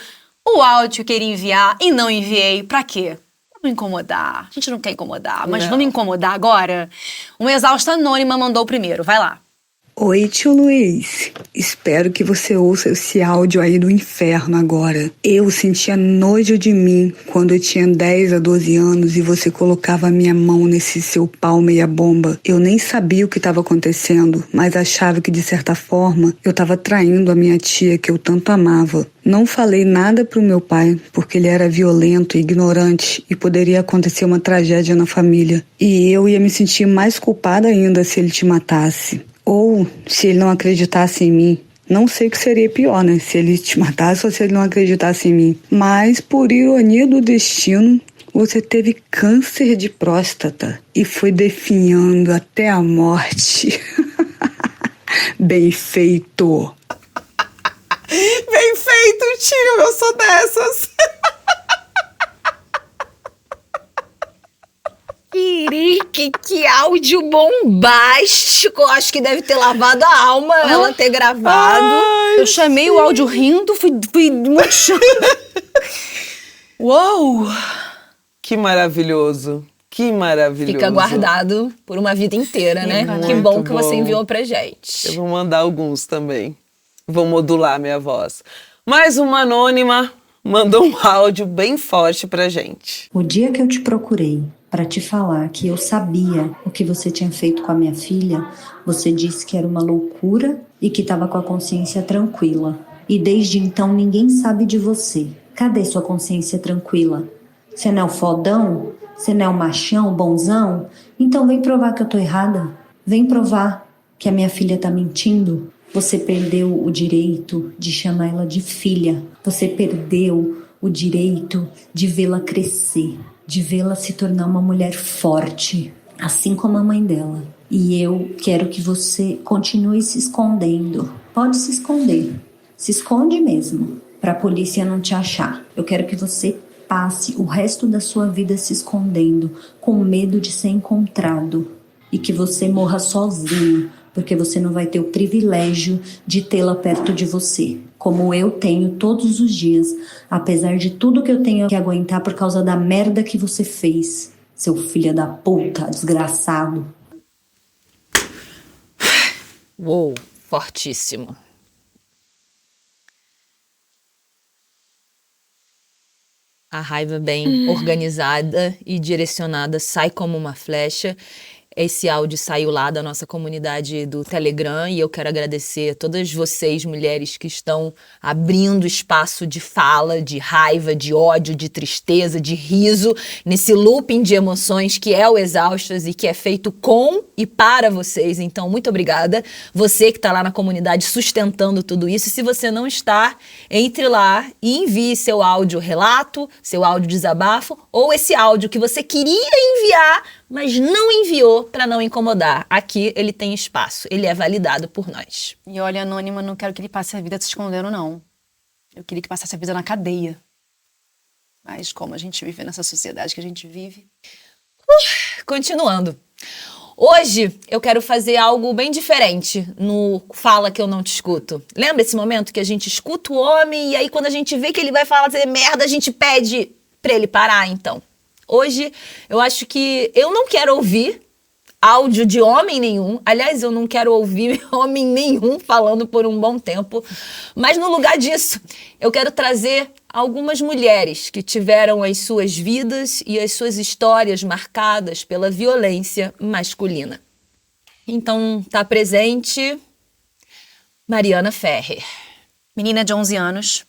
Speaker 3: O Áudio que eu queria enviar e não enviei. Pra quê? Pra não incomodar. A gente não quer incomodar, mas vamos incomodar agora? Uma exausta anônima mandou primeiro, vai lá.
Speaker 9: Oi, tio Luiz. Espero que você ouça esse áudio aí do inferno agora. Eu sentia nojo de mim quando eu tinha 10 a 12 anos e você colocava a minha mão nesse seu pau meia bomba. Eu nem sabia o que estava acontecendo, mas achava que de certa forma eu estava traindo a minha tia que eu tanto amava. Não falei nada pro meu pai, porque ele era violento e ignorante e poderia acontecer uma tragédia na família. E eu ia me sentir mais culpada ainda se ele te matasse. Ou se ele não acreditasse em mim. Não sei o que seria pior, né? Se ele te matasse ou se ele não acreditasse em mim. Mas, por ironia do destino, você teve câncer de próstata e foi definhando até a morte. Bem feito.
Speaker 1: Bem feito, tio. Eu sou dessas.
Speaker 2: Que áudio bombástico. Acho que deve ter lavado a alma ela ter gravado.
Speaker 3: Eu chamei o áudio rindo, fui murchando. Uou!
Speaker 1: Que maravilhoso. Que maravilhoso.
Speaker 2: Fica guardado por uma vida inteira, né? Que bom que você enviou pra gente.
Speaker 1: Eu vou mandar alguns também. Vou modular minha voz. Mais uma anônima mandou um áudio bem forte pra gente.
Speaker 10: O dia que eu te procurei para te falar que eu sabia o que você tinha feito com a minha filha, você disse que era uma loucura e que estava com a consciência tranquila. E desde então ninguém sabe de você. Cadê sua consciência tranquila? Você não é o fodão? Você não é o machão, o bonzão? Então vem provar que eu tô errada. Vem provar que a minha filha tá mentindo. Você perdeu o direito de chamar ela de filha. Você perdeu o direito de vê-la crescer, de vê-la se tornar uma mulher forte, assim como a mãe dela. E eu quero que você continue se escondendo. Pode se esconder. Se esconde mesmo, para a polícia não te achar. Eu quero que você passe o resto da sua vida se escondendo, com medo de ser encontrado. E que você morra sozinho, porque você não vai ter o privilégio de tê-la perto de você, como eu tenho todos os dias, apesar de tudo que eu tenho que aguentar por causa da merda que você fez, seu filho da puta, desgraçado.
Speaker 2: Uou, fortíssimo. A raiva bem organizada e direcionada sai como uma flecha. Esse áudio saiu lá da nossa comunidade do Telegram e eu quero agradecer a todas vocês, mulheres, que estão abrindo espaço de fala, de raiva, de ódio, de tristeza, de riso, nesse looping de emoções que é o Exaustas e que é feito com e para vocês. Então, muito obrigada. Você que está lá na comunidade sustentando tudo isso. E se você não está, entre lá e envie seu áudio relato, seu áudio desabafo ou esse áudio que você queria enviar, mas não enviou para não incomodar. Aqui ele tem espaço, ele é validado por nós.
Speaker 3: E olha, Anônima, não quero que ele passe a vida se escondendo, não. Eu queria que passasse a vida na cadeia. Mas como a gente vive nessa sociedade que a gente vive...
Speaker 2: Continuando. Hoje eu quero fazer algo bem diferente no Fala Que Eu Não Te Escuto. Lembra esse momento que a gente escuta o homem e aí quando a gente vê que ele vai falar merda, a gente pede pra ele parar, então. Hoje eu acho que eu não quero ouvir áudio de homem nenhum. Aliás, eu não quero ouvir homem nenhum falando por um bom tempo. Mas no lugar disso, eu quero trazer algumas mulheres que tiveram as suas vidas e as suas histórias marcadas pela violência masculina. Então, tá presente Mariana Ferrer.
Speaker 3: Menina de 11 anos,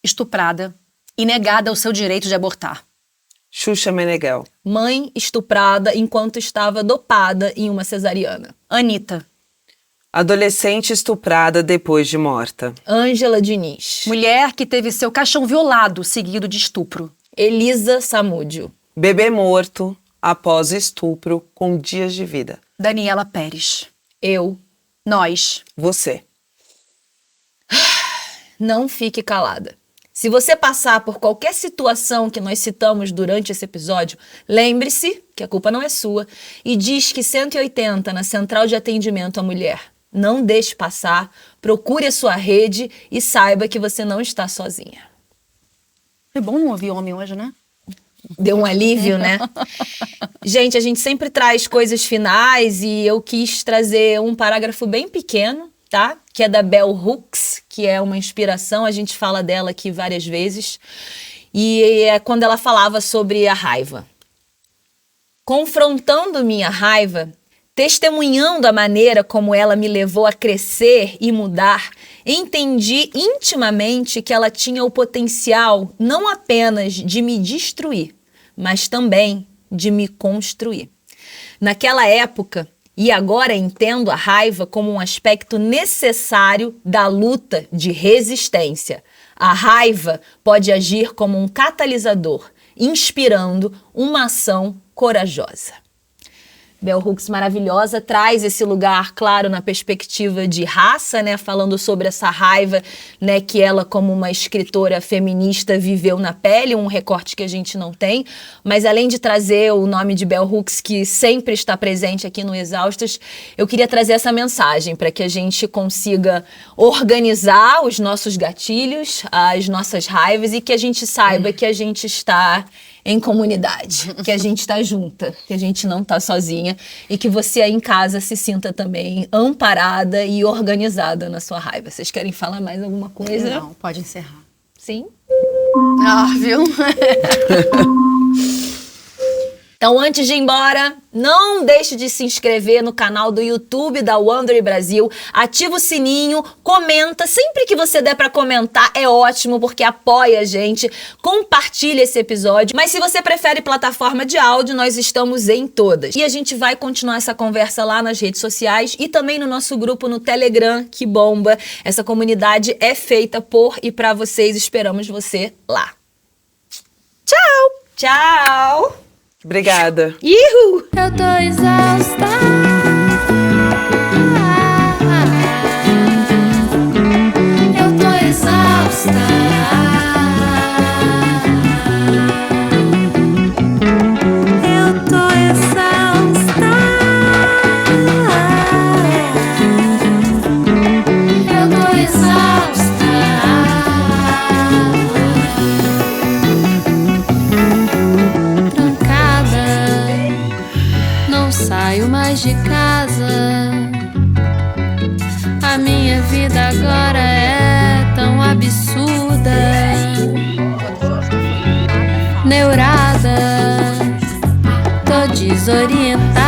Speaker 3: estuprada e negada o seu direito de abortar.
Speaker 1: Xuxa Meneghel.
Speaker 2: Mãe estuprada enquanto estava dopada em uma cesariana.
Speaker 3: Anitta.
Speaker 1: Adolescente estuprada depois de morta.
Speaker 2: Ângela Diniz.
Speaker 3: Mulher que teve seu caixão violado seguido de estupro.
Speaker 2: Elisa Samúdio.
Speaker 1: Bebê morto após estupro com dias de vida.
Speaker 3: Daniela Pérez.
Speaker 2: Eu.
Speaker 3: Nós.
Speaker 1: Você.
Speaker 2: Não fique calada. Se você passar por qualquer situação que nós citamos durante esse episódio, lembre-se que a culpa não é sua e diz que 180 na Central de Atendimento à Mulher. Não deixe passar, procure a sua rede e saiba que você não está sozinha.
Speaker 3: É bom não ouvir homem hoje, né?
Speaker 2: Deu um alívio, né? Gente, a gente sempre traz coisas finais e eu quis trazer um parágrafo bem pequeno, tá? Que é da Bell Hooks, que é uma inspiração, a gente fala dela aqui várias vezes, e é quando ela falava sobre a raiva. Confrontando minha raiva, testemunhando a maneira como ela me levou a crescer e mudar, entendi intimamente que ela tinha o potencial não apenas de me destruir, mas também de me construir. Naquela época, e agora entendo a raiva como um aspecto necessário da luta de resistência. A raiva pode agir como um catalisador, inspirando uma ação corajosa. Bell Hooks, maravilhosa, traz esse lugar, claro, na perspectiva de raça, né, falando sobre essa raiva, né, que ela, como uma escritora feminista, viveu na pele, um recorte que a gente não tem, mas além de trazer o nome de Bell Hooks, que sempre está presente aqui no Exaustas, eu queria trazer essa mensagem para que a gente consiga organizar os nossos gatilhos, as nossas raivas e que a gente saiba que a gente está em comunidade, que a gente está junta, que a gente não está sozinha e que você aí em casa se sinta também amparada e organizada na sua raiva. Vocês querem falar mais alguma coisa?
Speaker 3: Não, pode encerrar.
Speaker 2: Sim?
Speaker 3: Ah, viu?
Speaker 2: Então, antes de ir embora, não deixe de se inscrever no canal do YouTube da Wondery Brasil, ativa o sininho, comenta, sempre que você der pra comentar é ótimo, porque apoia a gente, compartilha esse episódio, mas se você prefere plataforma de áudio, nós estamos em todas. E a gente vai continuar essa conversa lá nas redes sociais e também no nosso grupo no Telegram, que bomba. Essa comunidade é feita por e pra vocês, esperamos você lá. Tchau! Tchau!
Speaker 1: Obrigada.
Speaker 2: Ihu!
Speaker 11: Eu tô exausta. Eu tô exausta. Eu tô exausta. Eu tô exausta. Não saio mais de casa. A minha vida agora é tão absurda. Neurada, tô desorientada.